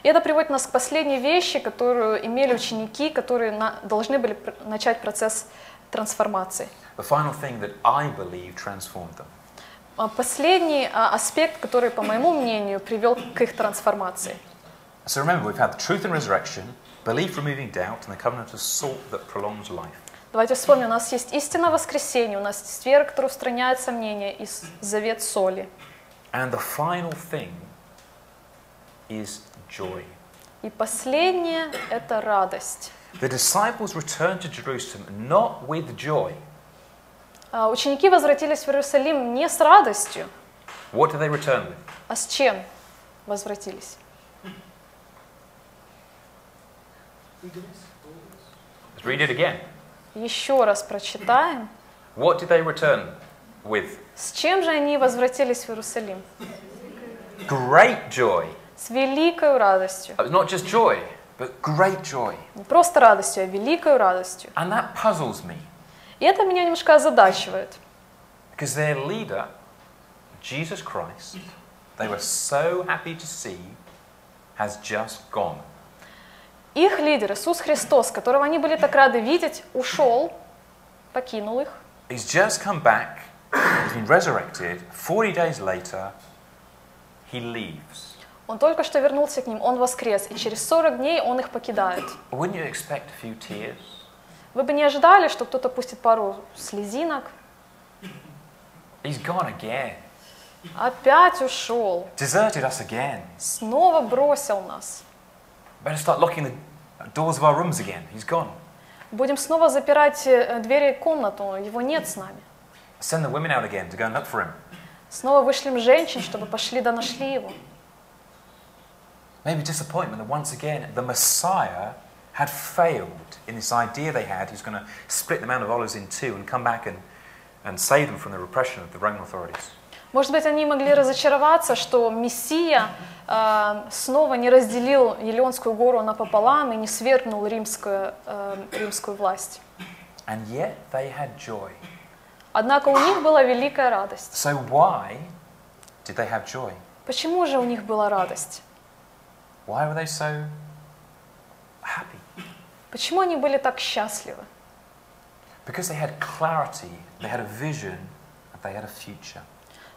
И это приводит нас к последней вещи, которую имели ученики, которые должны были начать процесс трансформации. The final thing that I believe transformed them. Последний аспект, который, по моему мнению, привел к их трансформации. So remember, we've had the truth and resurrection, belief removing doubt, and the covenant of salt that prolongs life. Давайте вспомним, у нас есть истина воскресения, у нас есть вера, которая устраняет сомнения, и завет соли. And the final thing is joy. И последнее – это радость. The disciples returned to Jerusalem not with joy. Ученики возвратились в Иерусалим не с радостью. What did they return with? А с чем возвратились? Let's read it again. Еще раз прочитаем. What did they return with? С чем же они возвратились в Иерусалим? Great joy. С великой радостью. Not just joy, but great joy. Не просто радостью, а великой радостью. And that puzzles me. И это меня немножко озадачивает. Because their leader, Jesus Christ, they were so happy to see, has just gone. Их лидер, Иисус Христос, которого они были так рады видеть, ушел, покинул их. He's just come back, he's been resurrected, 40 days later, he leaves. Он только что вернулся к ним, он воскрес, и через 40 дней он их покидает. Wouldn't you expect a few tears? Вы бы не ожидали, что кто-то пустит пару слезинок? He's gone again. Опять ушел, Deserted us again. снова бросил нас. Better start locking the doors of our rooms again. He's gone. Будем снова запирать двери в комнату, его нет с нами. Send the women out again to go and look for him. Снова вышлем женщин, чтобы пошли да нашли его. Maybe disappointment that once again the Messiah had failed in this idea they had. He's going to split the Mount of Olives in two and come back and save them from the repression of the Roman authorities. Может быть, они могли разочароваться, что Мессия снова не разделил Елеонскую гору напополам и не свергнул римскую власть. And yet they had joy. Однако у них была великая радость. So why did they have joy? Почему же у них была радость? Why were they so happy? Почему они были так счастливы? Because they had clarity, they had a vision, and they had a future.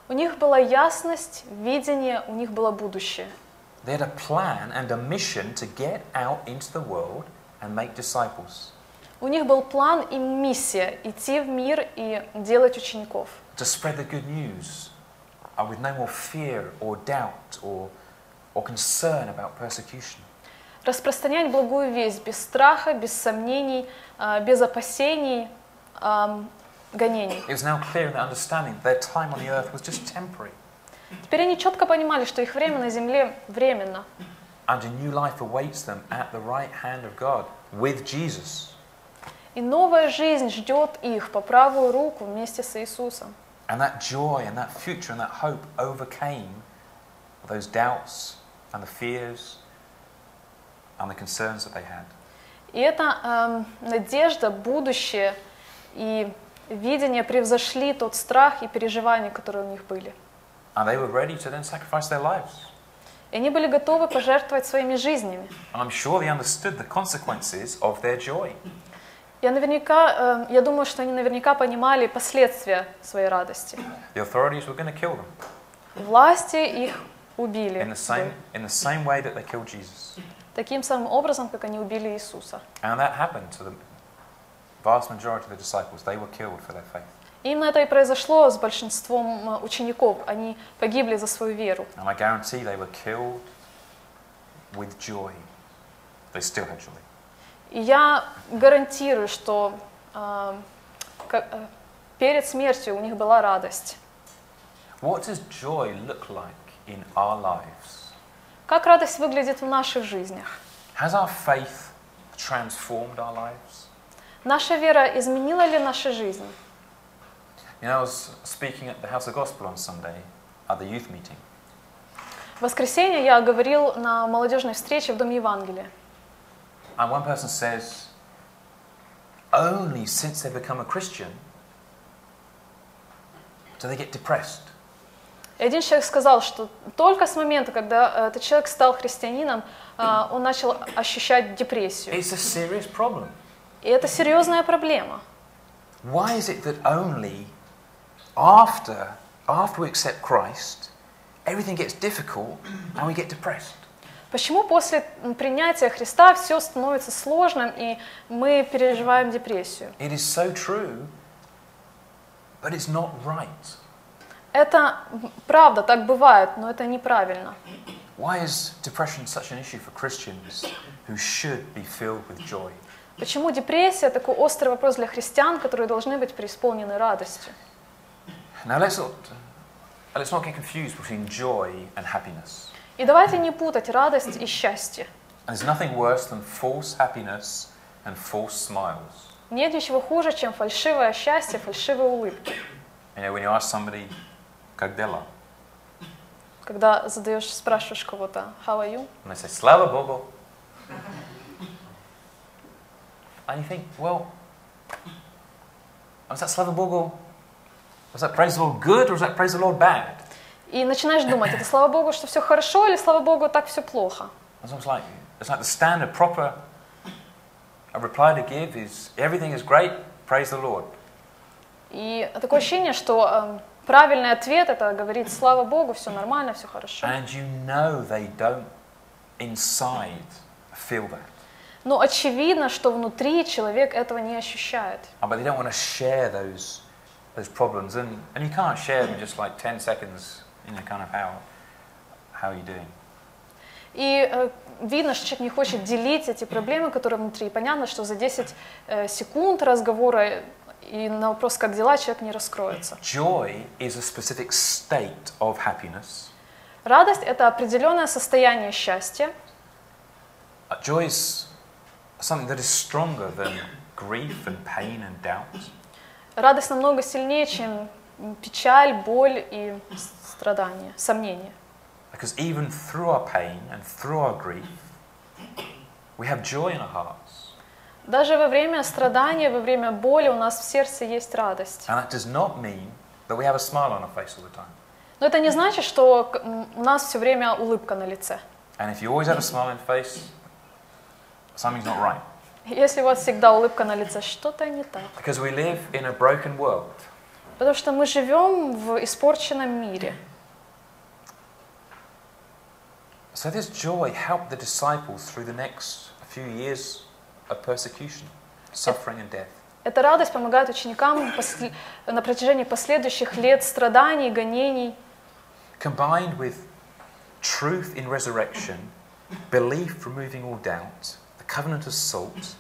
У них была ясность, видение, у них было будущее. They had a plan and a mission to get out into the world and make disciples. У них был план и миссия идти в мир и делать учеников. To spread the good news with no more fear or doubt or concern about persecution. Распространять благую весть без страха, без сомнений, без опасений, гонений. It was now clear in their understanding that their time on the earth was just temporary. Теперь они четко понимали, что их время на земле временно. and a new life awaits them at the right hand of God with Jesus. И новая жизнь ждет их по правую руку вместе с Иисусом. And that joy and that future and that hope overcame those doubts and the fears and the concerns that they had. И эта надежда, будущее и видение превзошли тот страх и переживания, которые у них были. And they were ready to then sacrifice their lives. И они были готовы пожертвовать своими жизнями. And I'm sure they understood the consequences of their joy. Я думаю, что они наверняка понимали последствия своей радости. The authorities were going to kill them Власти их убили. in the same way that they killed Jesus. Таким самым образом, как они убили Иисуса. And that happened to the vast majority of the disciples. They were killed for their faith. Именно это и произошло с большинством учеников. Они погибли за свою веру. And I guarantee they were killed with joy. They still had joy. И я гарантирую, что перед смертью у них была радость. What does joy look like in our lives? Как радость выглядит в наших жизнях? Has our faith transformed our lives? Наша вера изменила ли наши жизни? You know, I was speaking at the House of Gospel on Sunday at the youth meeting. В воскресенье я говорил на молодежной встрече в Доме Евангелия. And one person says, only since they become a Christian do they get depressed. И один человек сказал, что только с момента, когда этот человек стал христианином, он начал ощущать депрессию. It's a serious problem. И это серьезная проблема. Why is it that only after we accept Christ, everything gets difficult and we get depressed? Почему после принятия Христа все становится сложным, и мы переживаем депрессию? It is so true, but it's not right. Это правда, так бывает, но это неправильно. Why is depression such an issue for Christians who should be filled with joy? Почему депрессия такой острый вопрос для христиан, которые должны быть преисполнены радостью? Now let's not get confused between joy and happiness. И давайте не путать радость и счастье. And there's nothing worse than false happiness and false smiles. Нет ничего хуже, чем фальшивое счастье, фальшивые улыбки. You know, when you ask somebody, как дела? Когда спрашиваешь кого-то, how are you? And they say, Slava Bogu. And you think, well, was that Slava Bogu? Was that praise the Lord good or was that praise the Lord bad? И начинаешь думать, это слава Богу, что все хорошо, или слава Богу, так все плохо? It's like the standard proper reply to give is everything is great, praise the Lord. И такое ощущение, что правильный ответ это говорить слава Богу, все нормально, все хорошо. And you know they don't inside feel that. Но очевидно, что внутри человек этого не ощущает. But they don't want to share those problems, and you can't share them just like 10 seconds, you know, kind of how are you doing. И видно, что человек не хочет делить эти проблемы, которые внутри. И понятно, что за 10 секунд разговора и на вопрос, как дела, человек не раскроется. Joy is a specific state of happiness. Радость – это определенное состояние счастья. Joy is something that is stronger than grief and pain and doubt. Радость намного сильнее, чем печаль, боль и страдания, сомнения. Because even through our pain and through our grief, we have joy in our hearts. Даже во время страдания, во время боли у нас в сердце есть радость. And that does not mean that we have a smile on our face all the time. Но это не значит, что у нас все время улыбка на лице. And if you always have a smile on your face, something's not right. Если у вас всегда улыбка на лице, что-то не так. Because we live in a broken world. Потому что мы живем в испорченном мире. So this joy helped the disciples through the next few years of persecution, suffering and death. Эта радость помогает ученикам на протяжении последующих лет страданий, гонений. Combined with truth in resurrection, belief removing all doubt, the covenant of salt,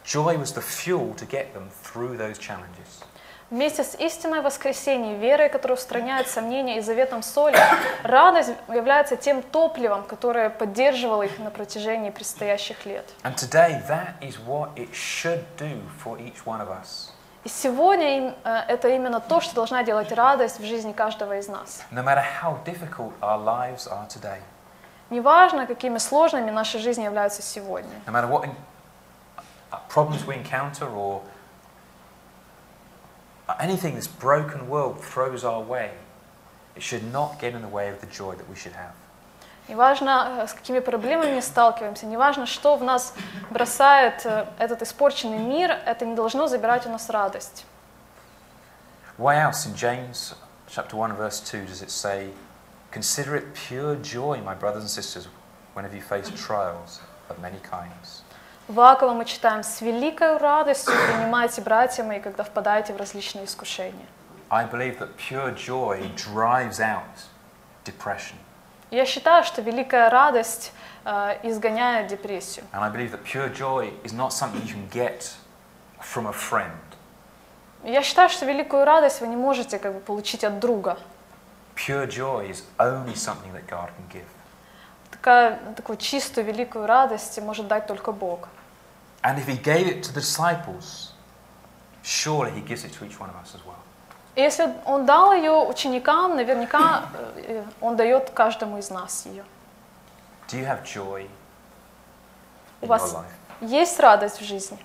joy was the fuel to get them through those challenges. Вместе с истинной воскресением, верой, которая устраняет сомнения, и заветом соли, радость является тем топливом, которое поддерживало их на протяжении предстоящих лет. And today, that is what it should do for each one of us. И сегодня это именно то, что должна делать радость в жизни каждого из нас. No matter how difficult our lives are today, Неважно, какими сложными наши жизни являются сегодня. no matter what problems we encounter or anything this broken world throws our way, it should not get in the way of the joy that we should have. Неважно, с какими проблемами мы сталкиваемся, неважно, что в нас бросает этот испорченный мир, это не должно забирать у нас радость. Why else in James chapter 1 verse 2 does it say, "Consider it pure joy, my brothers and sisters, whenever you face trials of many kinds"? В Иакова мы читаем: «С великой радостью принимайте, братья мои, когда впадаете в различные искушения». I believe that pure joy drives out depression. Я считаю, что великая радость изгоняет депрессию. And I believe that pure joy is not something you can get from a friend. Я считаю, что великую радость вы не можете получить от друга. Pure joy is only something that God can give. Такую чистую, великую радость может дать только Бог. And if He gave it to the disciples, surely He gives it to each one of us as well. И если Он дал ее ученикам, наверняка Он дает каждому из нас ее. Do you have joy У in your вас life? есть радость в жизни?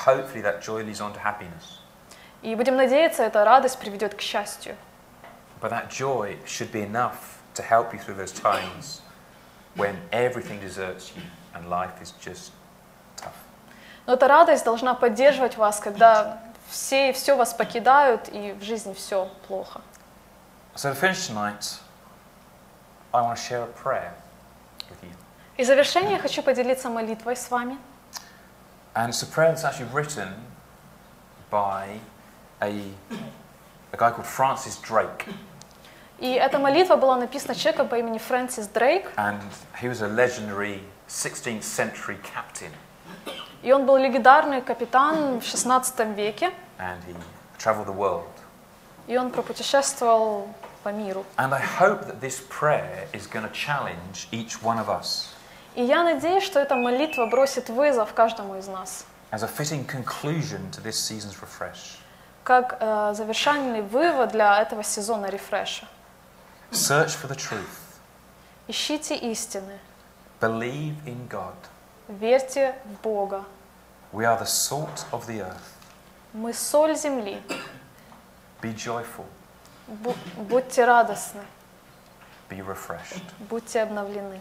Hopefully that joy leads on to happiness. И будем надеяться, эта радость приведет к счастью. But that joy should be enough to help you through those times when everything deserts you and life is just tough. Но эта радость должна поддерживать вас, когда все вас покидают и в жизни все плохо. So to finish tonight, I want to share a prayer with you. И в завершение я хочу поделиться молитвой с вами. And it's a prayer that's actually written by a guy called Francis Drake. И эта молитва была написана человеком по имени Фрэнсис Дрейк. And he was a legendary 16th century captain. И он был легендарный капитан в 16 веке. And he traveled the world. И он пропутешествовал по миру. And I hope that this prayer is going to challenge each one of us И я надеюсь, что эта молитва бросит вызов каждому из нас. as a fitting conclusion to this season's refresh. Как завершальный вывод для этого сезона рефреша. Search for the truth. Ищите истины. Believe in God. Верьте в Бога. We are the salt of the earth. Мы соль земли. Be joyful. Будьте радостны. Be refreshed. Будьте обновлены.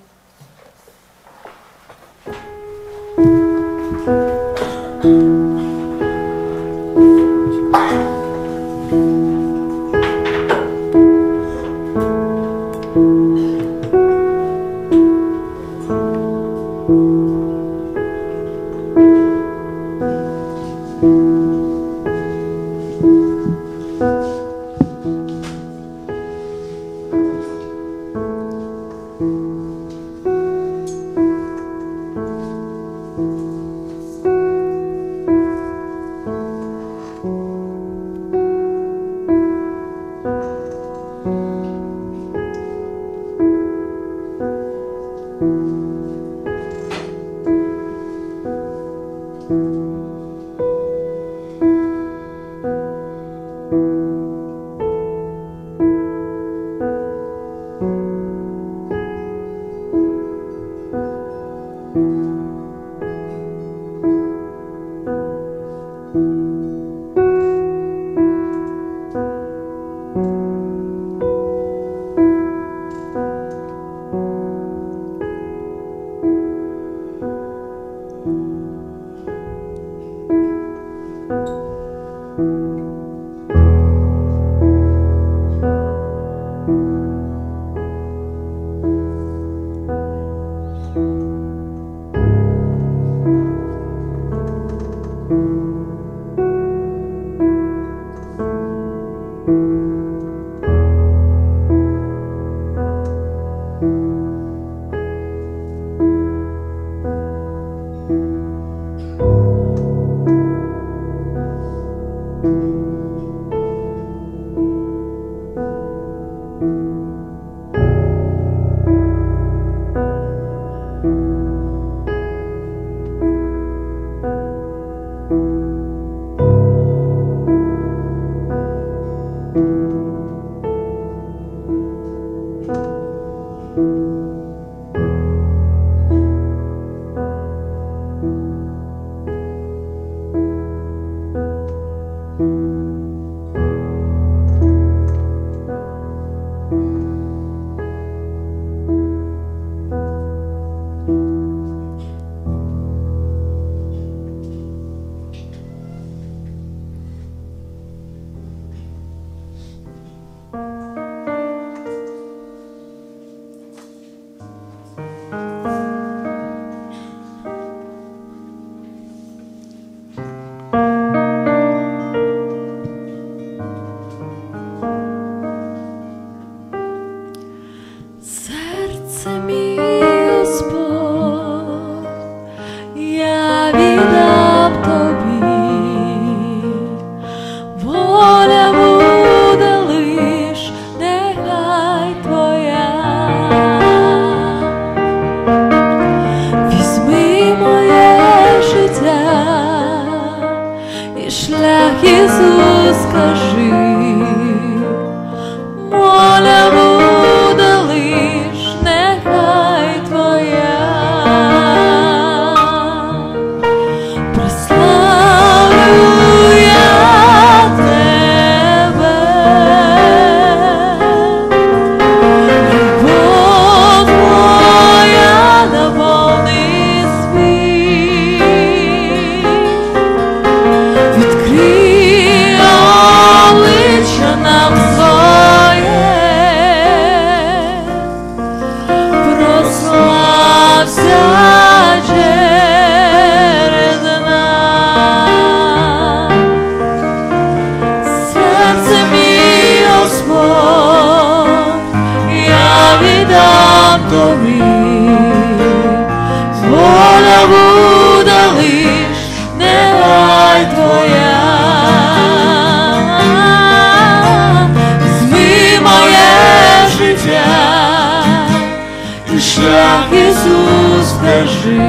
шлях, Ісус, скажи,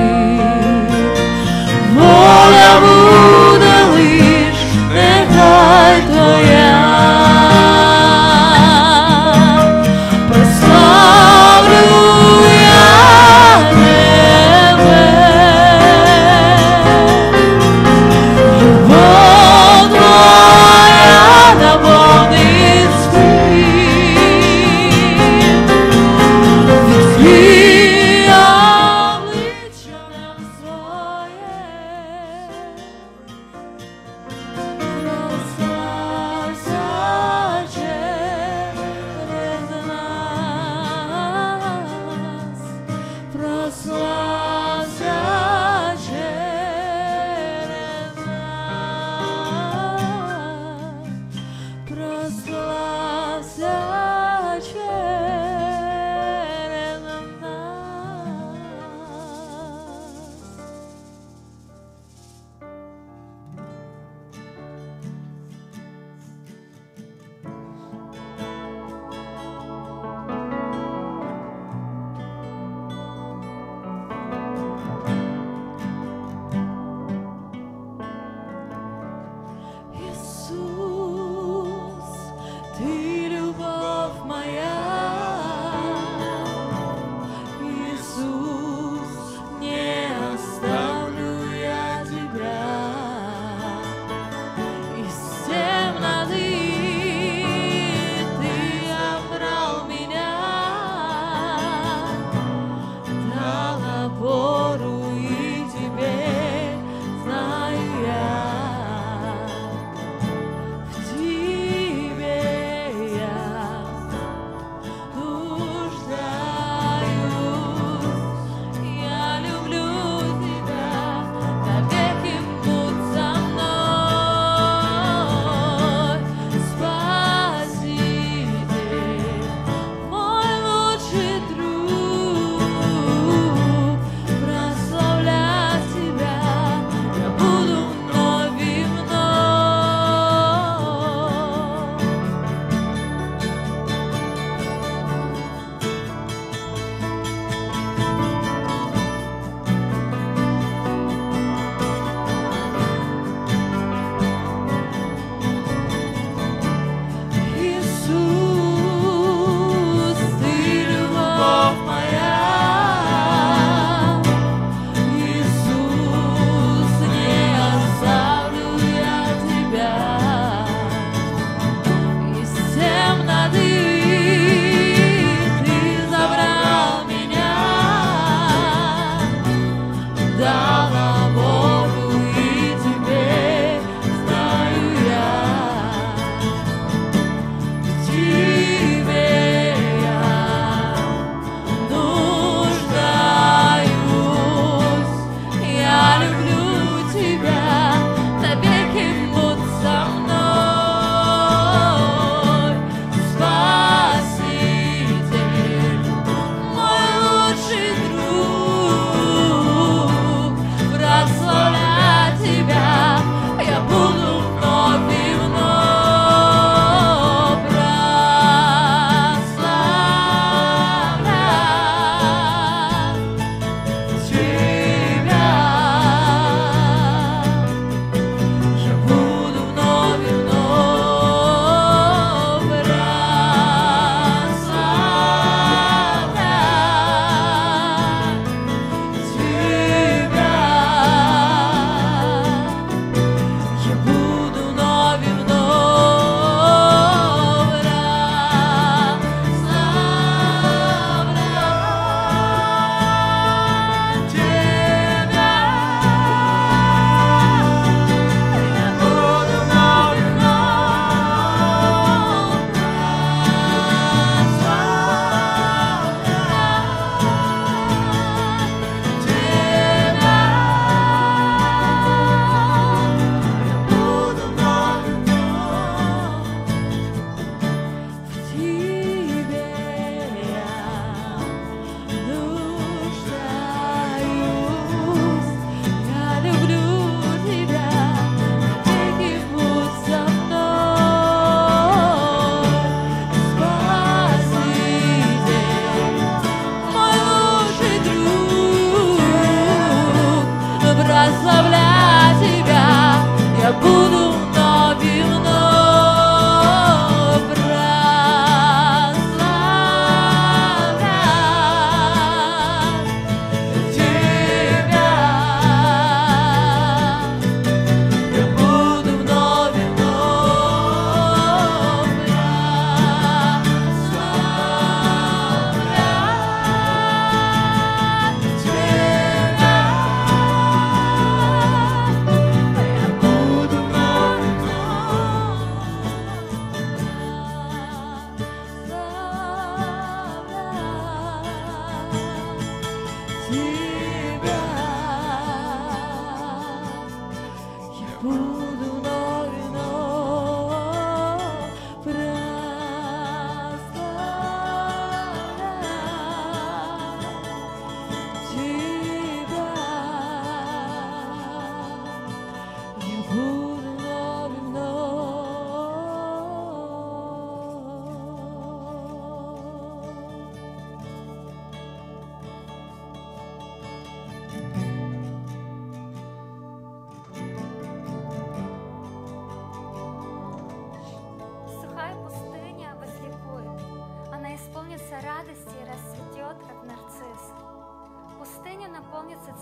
воля буде лиш, нехай Твоя. Прославлю я Тебе, любов Твоя наповнить світ. Відкрий обличчя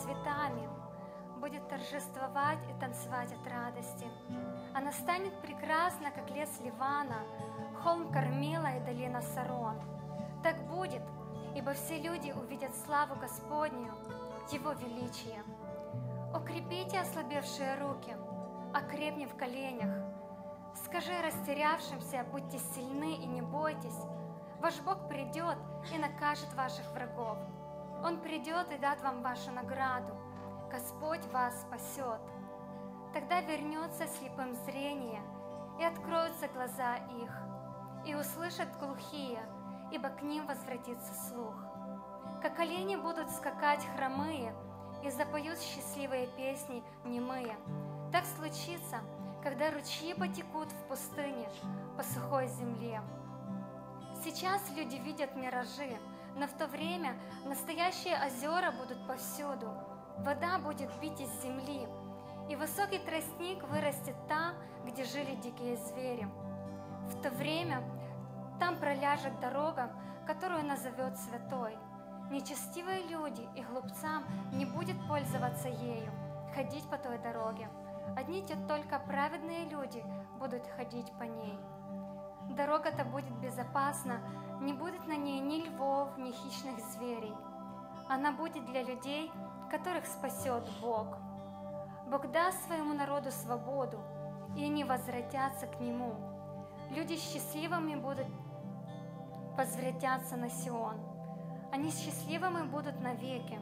цветами, будет торжествовать и танцевать от радости. Она станет прекрасна, как лес Ливана, холм Кармила и долина Сарон. Так будет, ибо все люди увидят славу Господню, Его величие. Укрепите ослабевшие руки, окрепни в коленях. Скажи растерявшимся: будьте сильны и не бойтесь. Ваш Бог придет и накажет ваших врагов. Он придет и даст вам вашу награду. Господь вас спасет. Тогда вернется слепым зрение, и откроются глаза их, и услышат глухие, ибо к ним возвратится слух. Как олени будут скакать хромые, и запоют счастливые песни немые. Так случится, когда ручьи потекут в пустыне по сухой земле. Сейчас люди видят миражи, но в то время настоящие озера будут повсюду. Вода будет бить из земли, и высокий тростник вырастет там, где жили дикие звери. В то время там проляжет дорога, которую назовет святой. Нечестивые люди и глупцам не будет пользоваться ею, ходить по той дороге. Одни только праведные люди будут ходить по ней. Дорога-то будет безопасна, не будет на ней ни львов, ни хищных зверей. Она будет для людей, которых спасет Бог. Бог даст своему народу свободу, и они возвратятся к Нему. Люди счастливыми будут возвратятся на Сион. Они счастливыми будут навеки,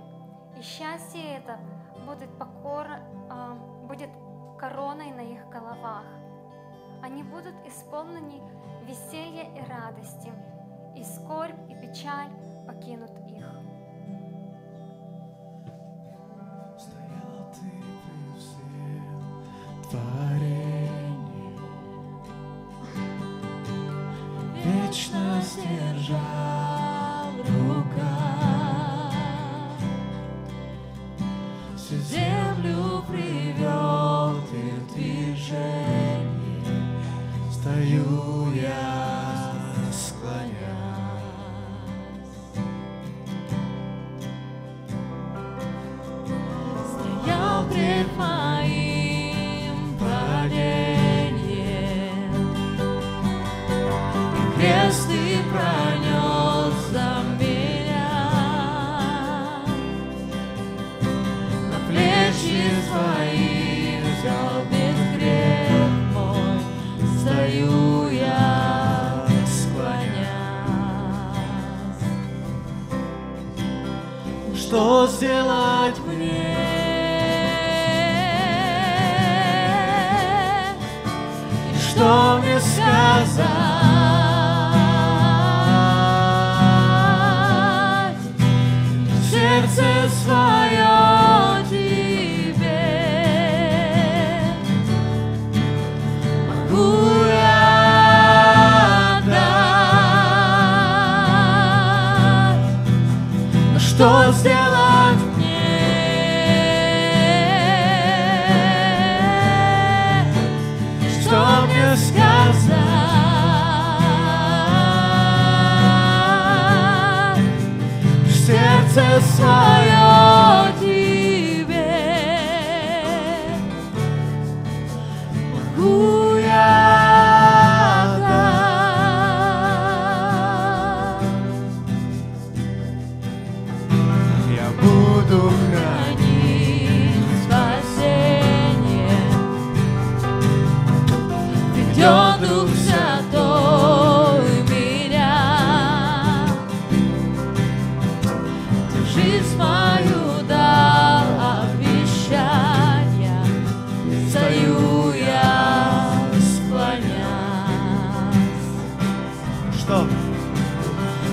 и счастье это будет короной на их головах. Они будут исполнены веселья и радости, и скорбь и печаль покинут их. Стоял ты при всем творении, вечно держал в руках, всю землю привел ты в движение. Стою я, склонясь, стоял пред моим падением, и крест ты пронес за меня, на плечи свои взял весь грех мой. Стою я, склонясь. Что сделать мне? И что мне сказать? Сердце свое тебе могу что сделать мне? Что мне сказать? Сердце свое тебе могу я дать. Я буду хранить спасение, ведет Дух Святой меня. Ты жизнь мою дал обещания, стою я, склонясь. Что?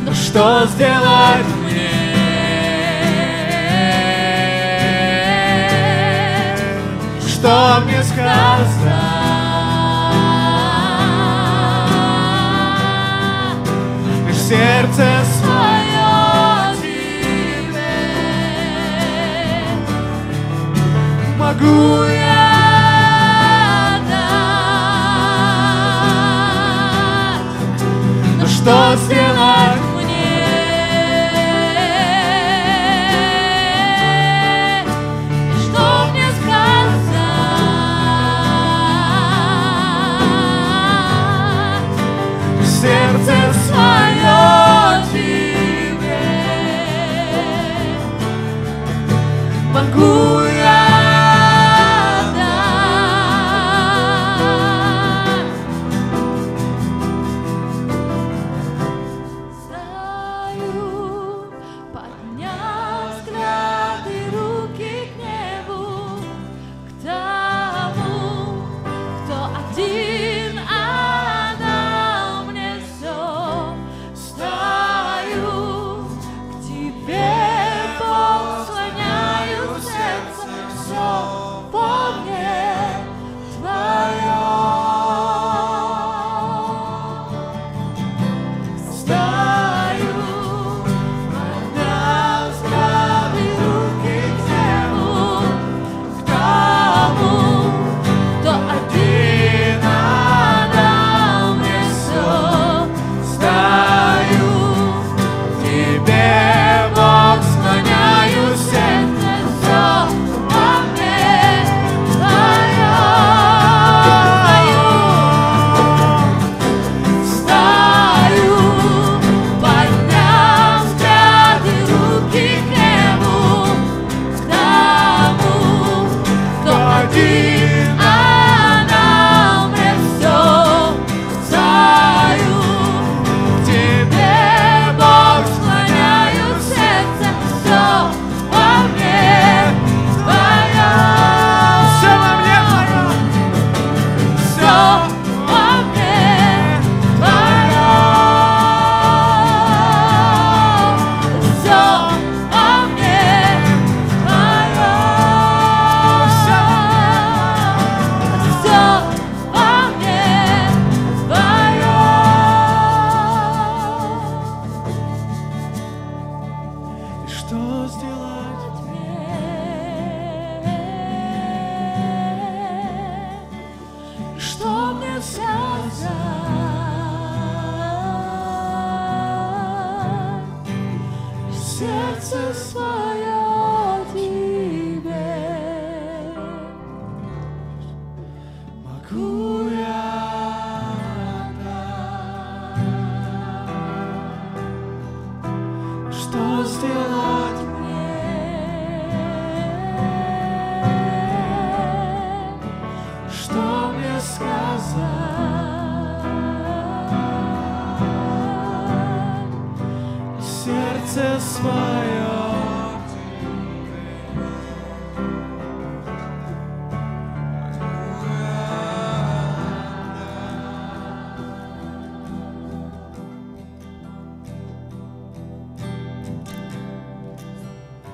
Ну что сделать мне? Что мне сказать? Сердце свое тебе могу я дать. Но что сделать мне? сердце свое тебе. Могу я дать? Что сделать мне? Что мне сказать? Сердце свое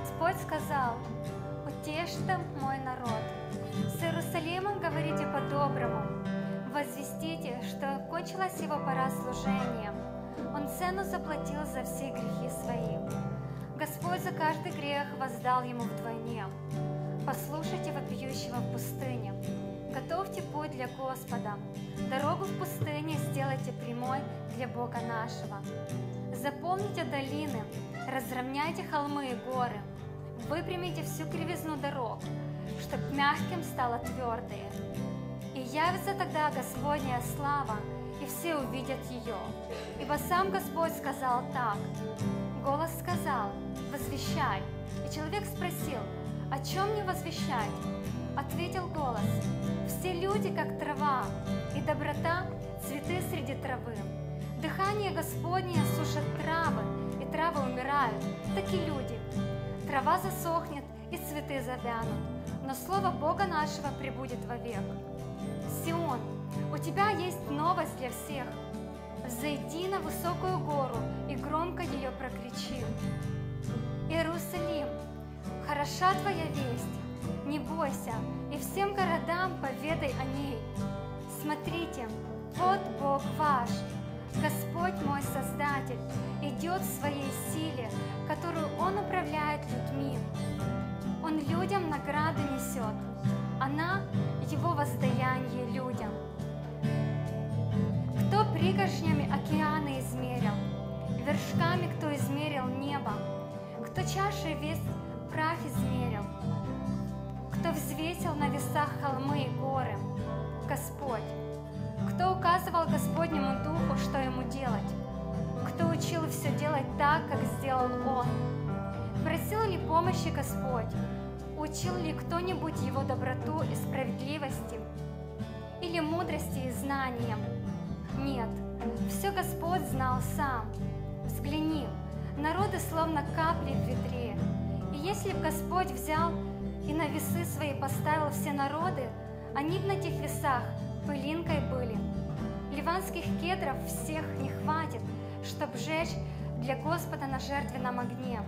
Господь сказал: «Утешьте мой народ, с Иерусалимом говорите по-доброму, возвестите, что кончилась его пора служения. Он цену заплатил за все грехи свои. Господь за каждый грех воздал ему вдвойне. Послушайте вопиющего в пустыне. Готовьте путь для Господа. Дорогу в пустыне сделайте прямой для Бога нашего. Заполните долины, разровняйте холмы и горы. Выпрямите всю кривизну дорог, чтоб мягким стало твердое. И явится тогда Господняя слава, и все увидят ее. Ибо сам Господь сказал так. Голос сказал: возвещай. И человек спросил: о чем мне возвещать? Ответил голос: все люди, как трава, и доброта — цветы среди травы. Дыхание Господне сушит травы, и травы умирают, так и люди. Трава засохнет, и цветы завянут, но слово Бога нашего пребудет вовек. Сион, у тебя есть новость для всех. Взойди на высокую гору и громко ее прокричи. Иерусалим, хороша твоя весть, не бойся, и всем городам поведай о ней. Смотрите, вот Бог ваш, Господь мой Создатель, идет в своей силе, которую Он управляет людьми. Он людям награды несет, она Его воздаяние людям. Кто пригоршнями океаны измерил, вершками кто измерил небо, кто чашей весь прах измерил, кто взвесил на весах холмы и горы, Господь. Кто указывал Господнему Духу, что ему делать, кто учил все делать так, как сделал Он. Просил ли помощи Господь? Учил ли кто-нибудь его доброту и справедливости? Или мудрости и знаниям? Нет, все Господь знал сам. Взгляни, народы словно капли в ведре. И если бы Господь взял и на весы свои поставил все народы, они бы на тех весах пылинкой были. Ливанских кедров всех не хватит, чтоб жечь для Господа на жертвенном огне.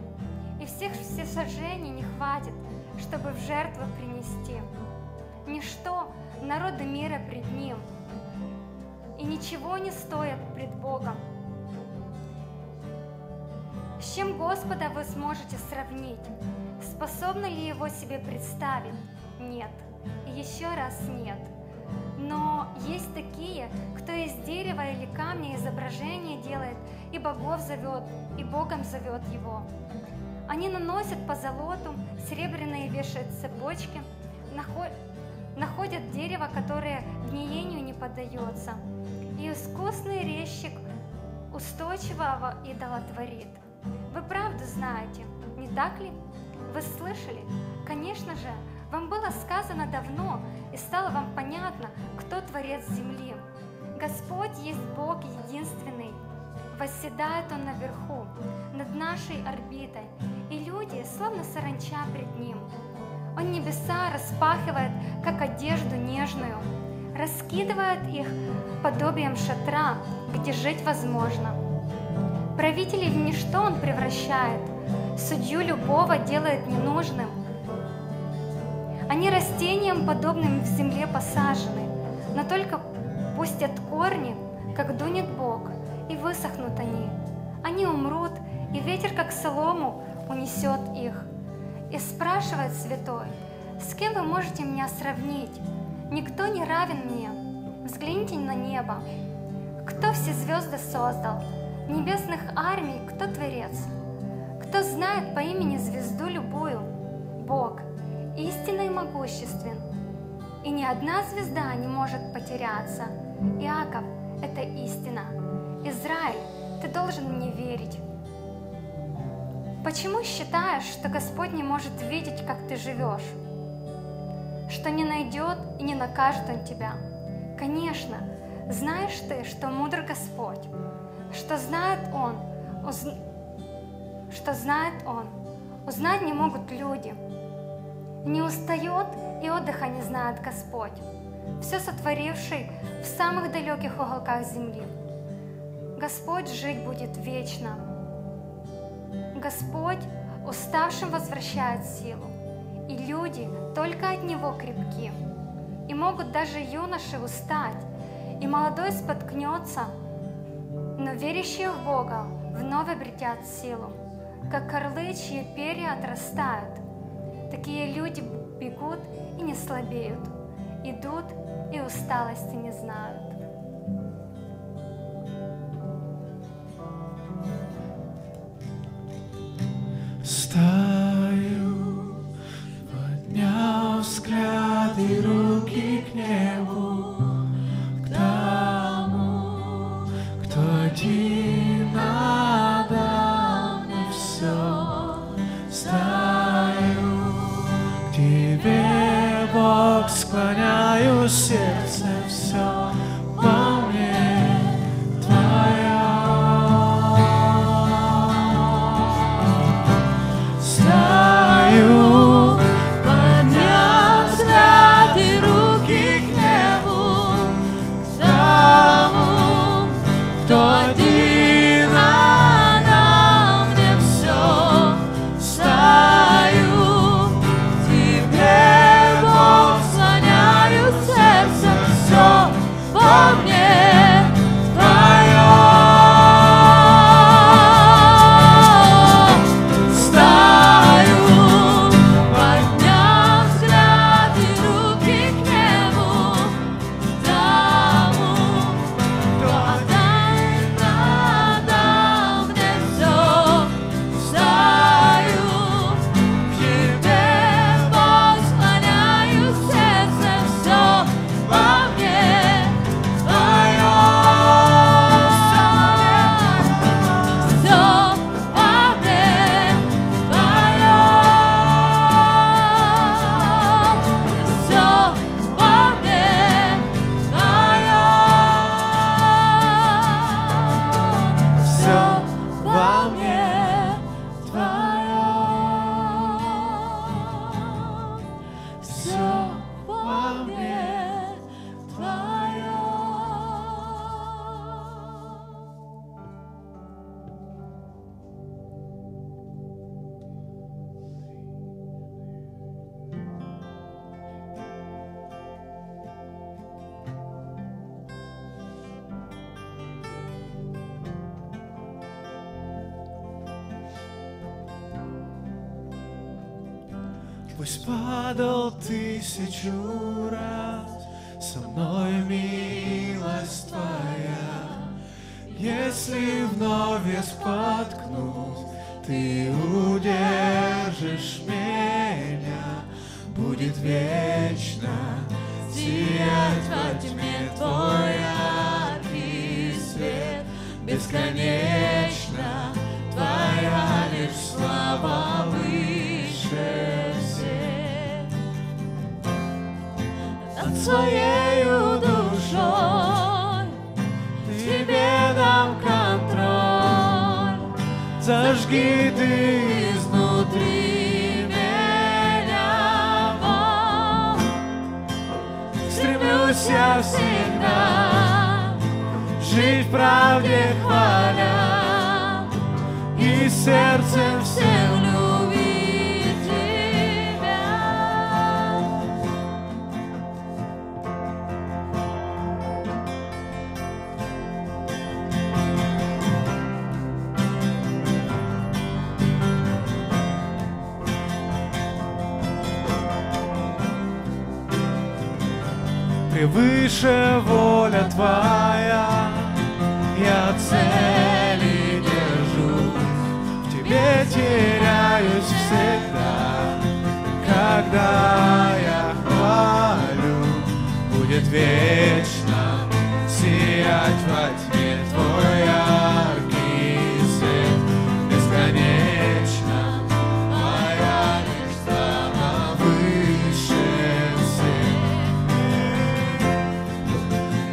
И всех всесожжений не хватит, чтобы в жертву принести. Ничто народы мира пред Ним, и ничего не стоят пред Богом. С чем Господа вы сможете сравнить? Способны ли Его себе представить? Нет. И еще раз нет. Но есть такие, кто из дерева или камня изображение делает, и богов зовет, и Богом зовет его. Они наносят по золоту, серебряные вешают цепочки, находят дерево, которое гниению не поддается, и искусный резчик устойчивого идола творит. Вы правду знаете, не так ли? Вы слышали? Конечно же, вам было сказано давно, и стало вам понятно, кто Творец земли. Господь есть Бог единственный. Восседает Он наверху, над нашей орбитой, и люди, словно саранча пред Ним. Он небеса распахивает, как одежду нежную, раскидывает их подобием шатра, где жить возможно. Правителей в ничто Он превращает, судью любого делает ненужным. Они растениям, подобным в земле посажены, но только пустят корни, как дунет Бог, и высохнут они. Они умрут, и ветер, как солому, унесет их. И спрашивает святой: с кем вы можете меня сравнить? Никто не равен мне. Взгляните на небо. Кто все звезды создал? Небесных армий кто творец? Кто знает по имени звезду любую? Бог, истинно и могуществен. И ни одна звезда не может потеряться. Иаков — это истина. Израиль, ты должен мне верить. Почему считаешь, что Господь не может видеть, как ты живешь? Что не найдет и не накажет Он тебя? Конечно, знаешь ты, что мудр Господь, что знает Он, узнать не могут люди. Не устает и отдыха не знает Господь, все сотворивший в самых далеких уголках земли. Господь жить будет вечно. Господь уставшим возвращает силу, и люди только от Него крепки. И могут даже юноши устать, и молодой споткнется, но верящие в Бога вновь обретят силу, как орлы, чьи перья отрастают. Такие люди бегут и не слабеют, идут и усталости не знают. Стою, подняв взгляд и руки к небу, к тому, кто один надо мне все. Стою, к тебе, Бог, склоняю сердце, все во мне Твое. Стою, подняв взгляд и руки к небу, к тому, кто один нам мне все. Стою, тебе, Бог, склоняю сердце, все во Пусть падал 1000 раз, со мной милость Твоя. Если вновь я споткнусь, Ты удержишь меня. Будет вечно сиять во тьме Твой яркий свет. Бесконечно Твоя лишь слава выше всех. Над своею душой Тебе дам контроль. Зажги Ты изнутри меня огонь. Стремлюсь я всегда жить в правде хваля и сердцем всем любить Тебя. Превыше воля Твоя, я цели держу, в Тебе теряюсь всегда. Когда я хвалю, будет вечно сиять во тьме Твой яркий свет. Бесконечно Твоя лишь слава выше всех.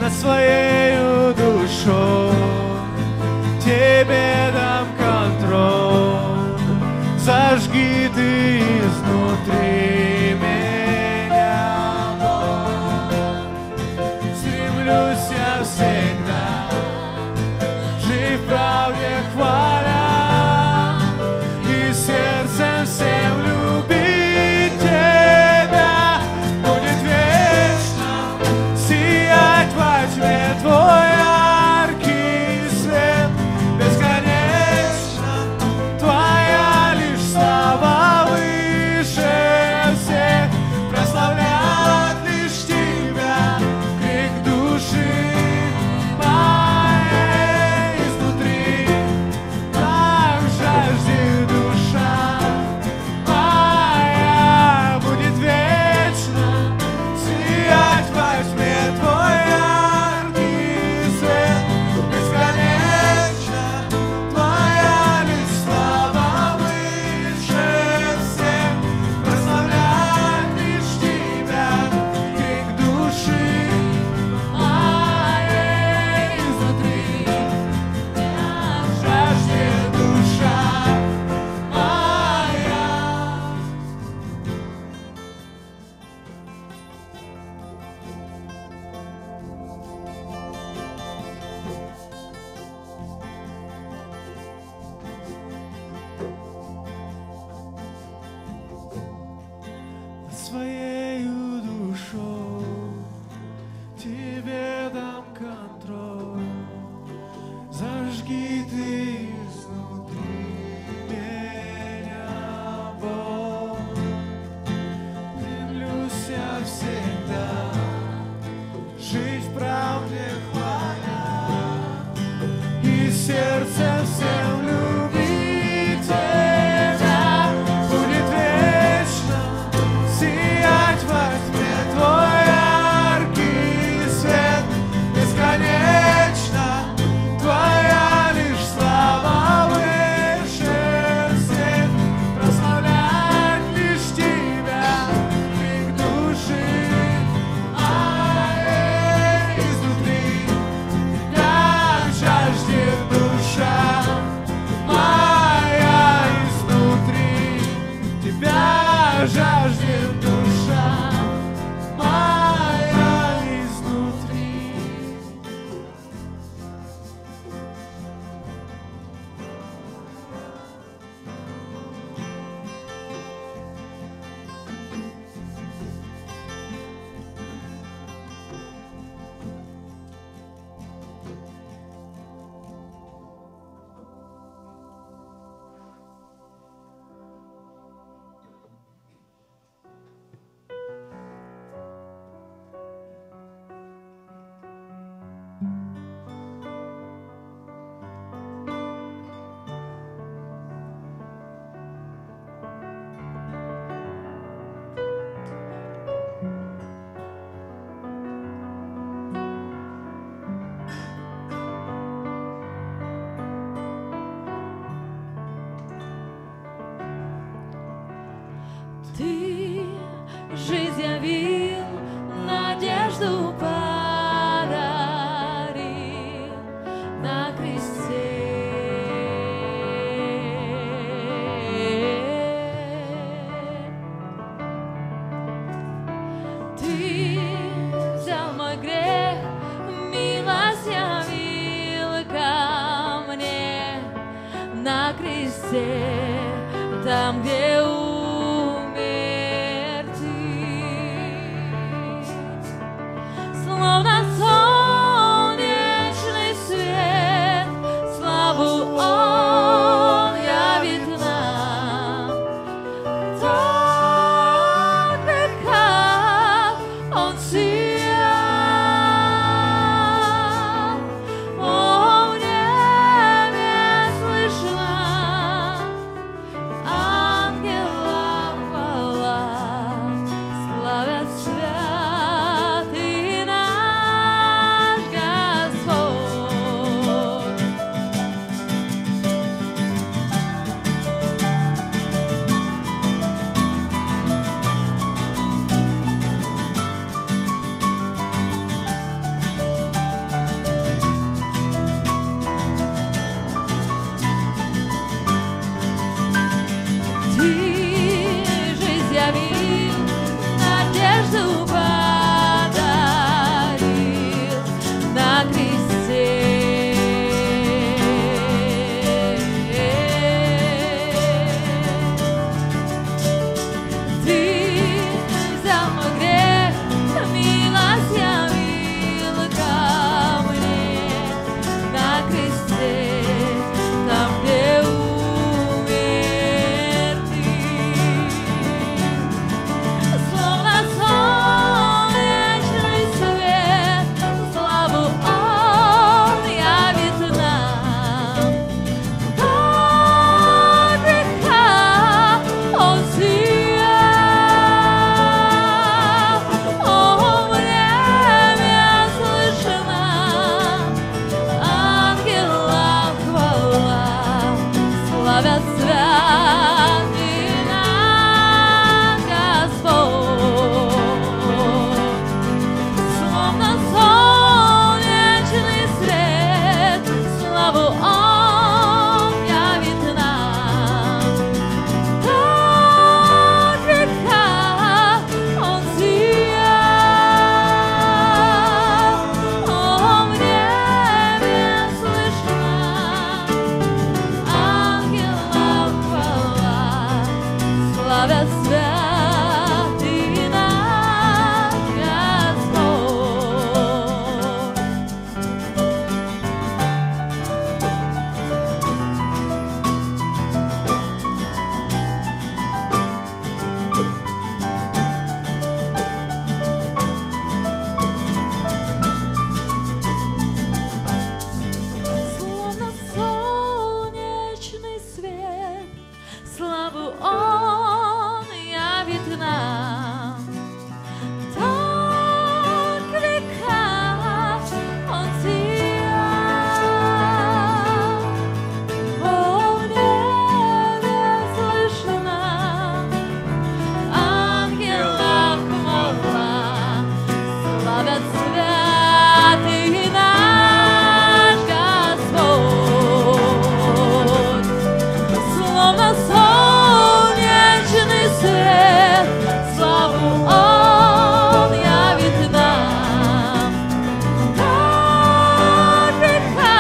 Над своею душой Тебе дам контроль. Зажги Ты изнутри меня огонь. Стремлюсь я всегда жить в правде хваля и сердцем всем любить Тебя. Будет вечно сиять во тьме Твой яркий свет. Бесконечно Твоя лишь слава выше всех. Прославлять лишь Тебя, крик души моей изнутри. Так жаждет душа моя, будет вечно сиять во тьме Твой яркий свет. Бесконечно Твоя лишь слава выше всех. Прославлять лишь Тебя, крик души моей изнутри. Так жаждет душа моя. Над своею душой Тебе дам контроль. Зажги Ты изнутри меня огонь. Стремлюсь я всегда жить в правде хваля и сердцем всем любить Тебя. Будет вечно сиять во тьме Твой яркий свет. Бесконечно Твоя лишь слава выше всех. Прославлять лишь Тебя, крик души моей изнутри. Так жаждет душа моя изнутри. Тебя жаждет душа моя изнутри. кресте, там, где умер Ты. Словно солнечный свет, славу Он явит нам. Так века Он сиял, о, в небе слышна ангелам хвала, славят святый наш Господь. Ты жизнь явил, надежду подарил на кресте. Ты взял мой грех, милость явил ко мне на кресте, там, где умер Ты. Словно солнечный свет, славу Он явит нам. Так века Он сиял, о, в небе слышна ангелам хвала, славят святый наш Господь. Словно солнечный свет, славу Он явит нам. Так века Он сиял, о, в небе слышна ангелам хвала, славят святый наш Господь. Словно солнечный свет, славу Он явит нам. Так века Он сиял, о, в небе слышна ангелам хвала, славят святый наш Господь. Словно солнечный свет, славу Он явит нам. Так века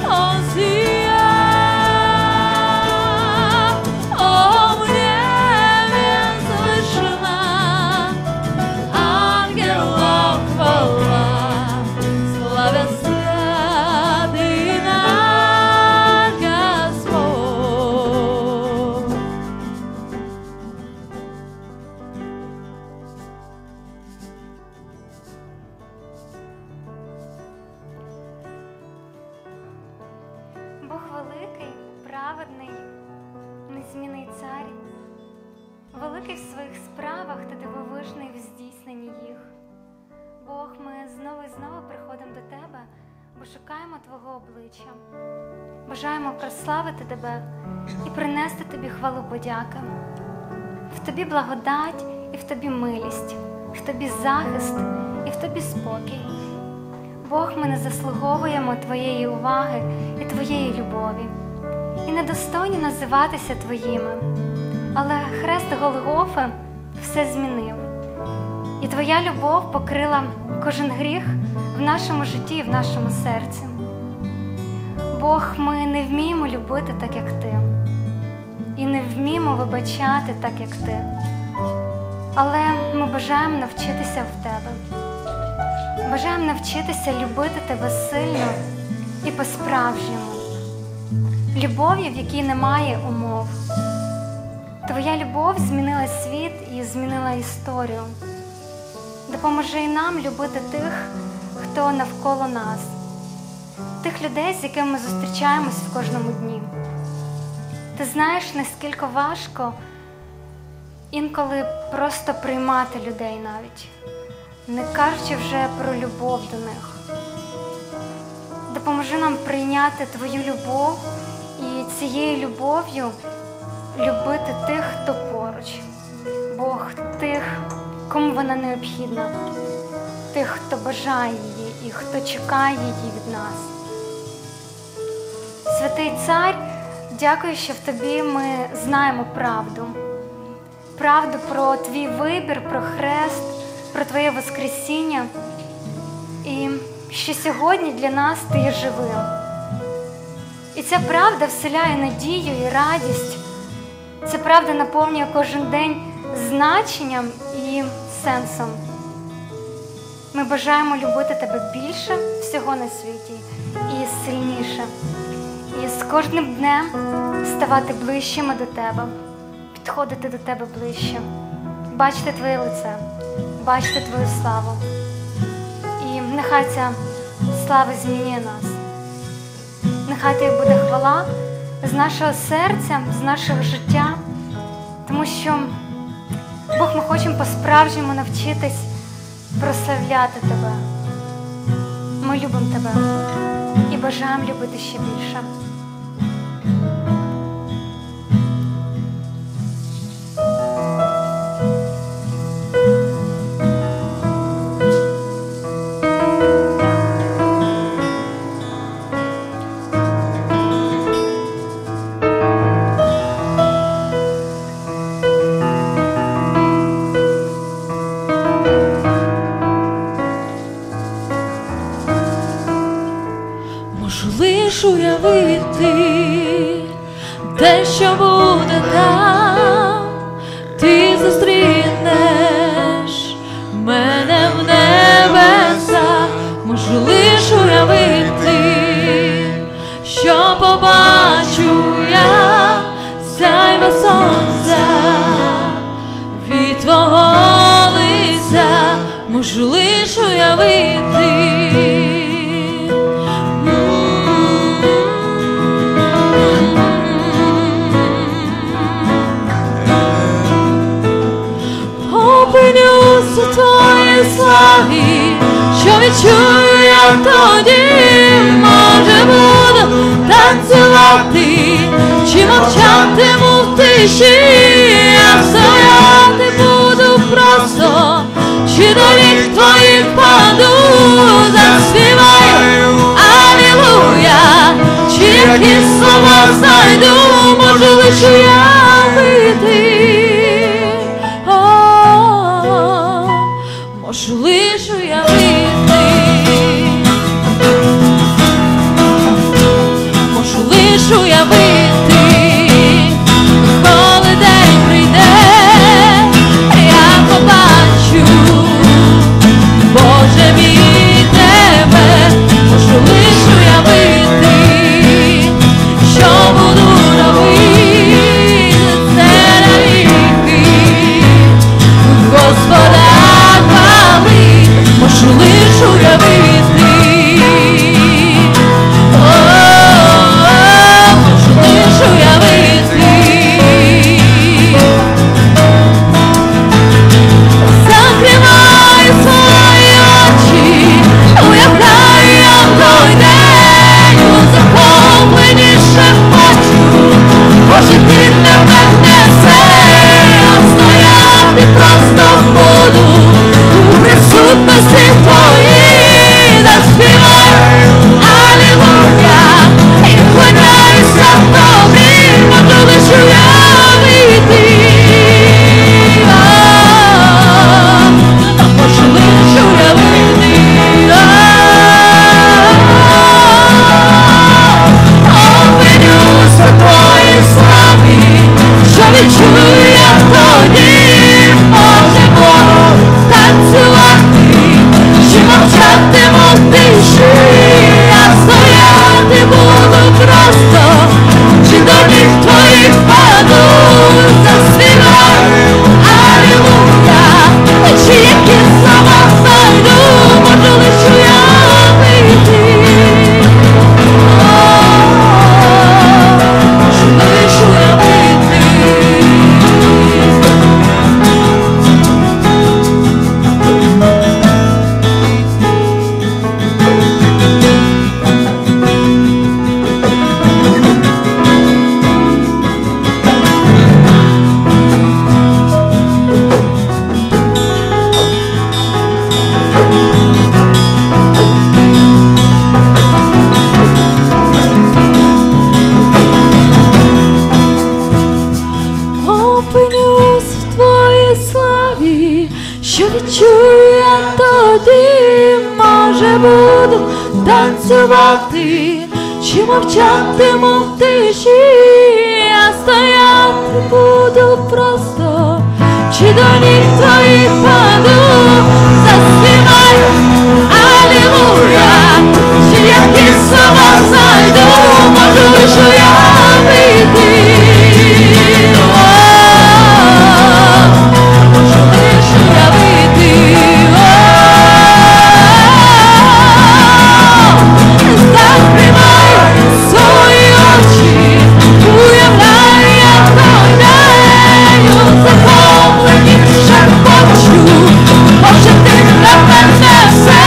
Он сиял, о, в небе слышна ангелам хвала, славят святый наш Господь. Бог великий, праведний, незмінний цар, великий в своїх справах та дивовижний в здійсненні їх. Бог, ми знову і знову приходимо до Тебе, бо шукаємо Твого обличчя. Бажаємо прославити Тебе і принести Тобі хвалу подяки. В Тобі благодать і в Тобі милість, в Тобі захист і в Тобі спокій. Бог, ми не заслуговуємо Твоєї уваги і Твоєї любові, і недостойні називатися Твоїми. Але хрест Голгофи все змінив. І Твоя любов покрила кожен гріх в нашому житті і в нашому серці. Бог, ми не вміємо любити так, як Ти. і не вміємо вибачати так, як ти. Але ми бажаємо навчитися в тебе. Бажаємо навчитися любити тебе сильно і по-справжньому. Любов'ю, в якій немає умов. Твоя любов змінила світ і змінила історію. Допоможи і нам любити тих, хто навколо нас. Тих людей, з якими ми зустрічаємось в кожному дні. Ти знаєш, наскільки важко інколи просто приймати людей навіть, не кажучи вже про любов до них. Допоможи нам прийняти Твою любов і цією любов'ю любити тих, хто поруч. Бог, тих, кому вона необхідна, тих, хто бажає її і хто чекає її від нас. Святий Цар, дякую, що в Тобі ми знаємо правду. Правду про Твій вибір, про хрест, про Твоє воскресіння. І що сьогодні для нас Ти є живим. І ця правда вселяє надію і радість. Ця правда наповнює кожен день значенням і сенсом. Ми бажаємо любити Тебе більше всього на світі і сильніше. І з кожним днем ставати ближчими до Тебе, підходити до Тебе ближче, бачити Твоє лице, бачити Твою славу. І нехай ця слава змінює нас. Нехай Тобі буде хвала з нашого серця, з нашого життя, тому що, Бог, ми хочемо по-справжньому навчитись прославляти Тебе. Ми любимо Тебе і бажаємо любити ще більше. Уявити те, що буде там, ти зустрінеш мене в небесах. Можу лиш уявити, що побачу я сяйво сонця від твого лиця. Можу лиш уявити. Опинюсь у твоїй славі, що відчую я тоді. Може буду танцювати, чи мовчатиму в тиші. Я стояти буду просто, чи до ніг твоїх паду. Заспіваю алілуя, чи якісь слова знайду. Можу лиш уявити. Можу лиш уявити, можу лиш уявити, коли день прийде, я побачу, Боже мій, тебе. Можу лиш уявити, що буду робити це навіки, Господа. Можу лиш уявити, можу лиш уявити. Закриваю свої очі, уявляю я той день, у захопленні шепочу, Боже, ти тебе несе, стояти просто буду. Присутності твої заспіваю алілуя, і вклоняюся тобі. Можу лиш уявити, можу лиш уявити. Опинюсь у твоїй славі, що відчую я тоді, може буду танцювати, чи мовчатиму в тиші, я стояти буду просто, чи до ніг твоїх паду, заспівай алілуя, чи які слова знайду, можу лиш уявити. Можу лиш уявити. Закривай свої очі, уявляй, як той день, захоплені шепочу, може ти на мене все,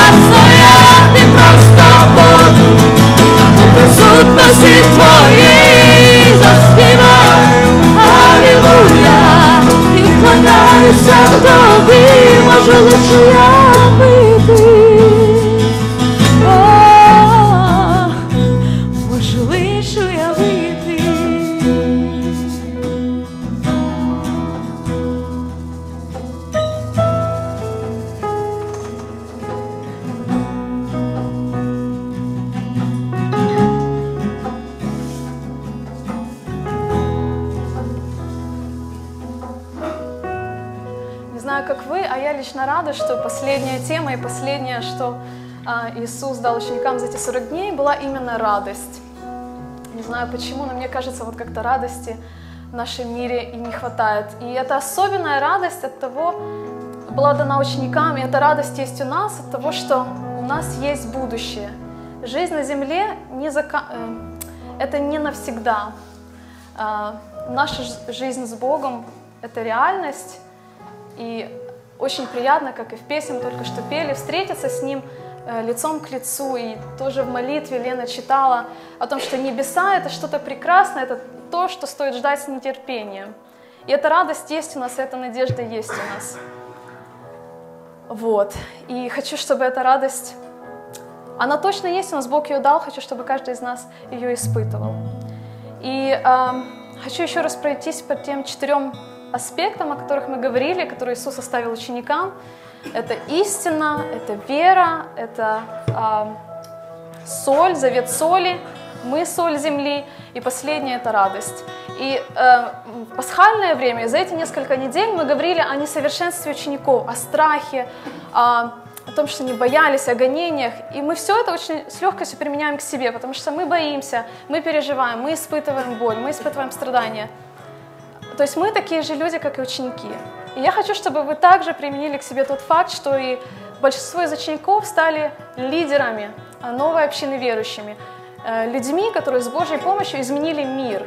а стояти просто буду, у присутності твоїй, заспівай алілуя, і вкладаюся в тобі, можу лиш уявити. Можу лиш уявити. Не знаю, как вы, а я лично рада, что последняя тема и последнее, что Иисус дал ученикам за эти 40 дней, была именно радость. Не знаю почему, но мне кажется, вот как-то радости в нашем мире и не хватает. И это особенная радость от того, была дана ученикам, и эта радость есть у нас от того, что у нас есть будущее. Жизнь на земле это не навсегда. Наша жизнь с Богом — это реальность, и очень приятно, как и в песне только что пели, встретиться с Ним лицом к лицу. И тоже в молитве Лена читала о том, что небеса — это что-то прекрасное, это то, что стоит ждать с нетерпением. И эта радость есть у нас, и эта надежда есть у нас. Вот. И хочу, чтобы эта радость, она точно есть у нас, Бог ее дал, хочу, чтобы каждый из нас ее испытывал. И хочу еще раз пройтись по тем 4 аспектам, о которых мы говорили, которые Иисус оставил ученикам. Это истина, это вера, это соль, завет соли, мы соль земли, и последнее — это радость. И в пасхальное время, за эти несколько недель мы говорили о несовершенстве учеников, о страхе, о том, что они боялись, о гонениях. И мы все это очень с легкостью применяем к себе, потому что мы боимся, мы переживаем, мы испытываем боль, мы испытываем страдания. То есть мы такие же люди, как и ученики. И я хочу, чтобы вы также применили к себе тот факт, что и большинство из учеников стали лидерами новой общины верующими, людьми, которые с Божьей помощью изменили мир.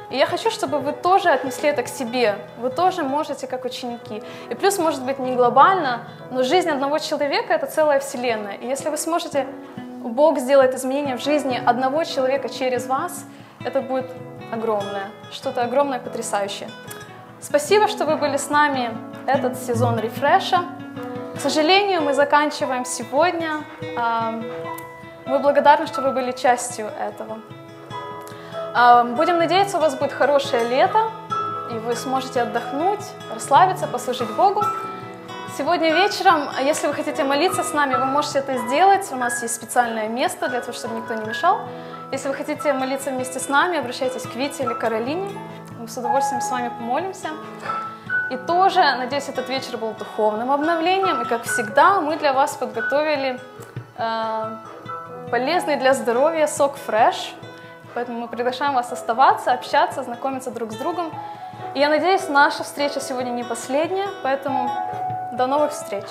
И я хочу, чтобы вы тоже отнесли это к себе. Вы тоже можете, как ученики. И плюс, может быть, не глобально, но жизнь одного человека — это целая вселенная. И если вы сможете, Бог сделает изменения в жизни одного человека через вас, это будет огромное, что-то огромное, потрясающее. Спасибо, что вы были с нами этот сезон рефреша. К сожалению, мы заканчиваем сегодня. Мы благодарны, что вы были частью этого. Будем надеяться, у вас будет хорошее лето, и вы сможете отдохнуть, расслабиться, послужить Богу. Сегодня вечером, если вы хотите молиться с нами, вы можете это сделать. У нас есть специальное место для того, чтобы никто не мешал. Если вы хотите молиться вместе с нами, обращайтесь к Вите или Каролине. Мы с удовольствием с вами помолимся. И тоже, надеюсь, этот вечер был духовным обновлением. И, как всегда, мы для вас подготовили полезный для здоровья сок Fresh. Поэтому мы приглашаем вас оставаться, общаться, знакомиться друг с другом. И я надеюсь, наша встреча сегодня не последняя, поэтому до новых встреч!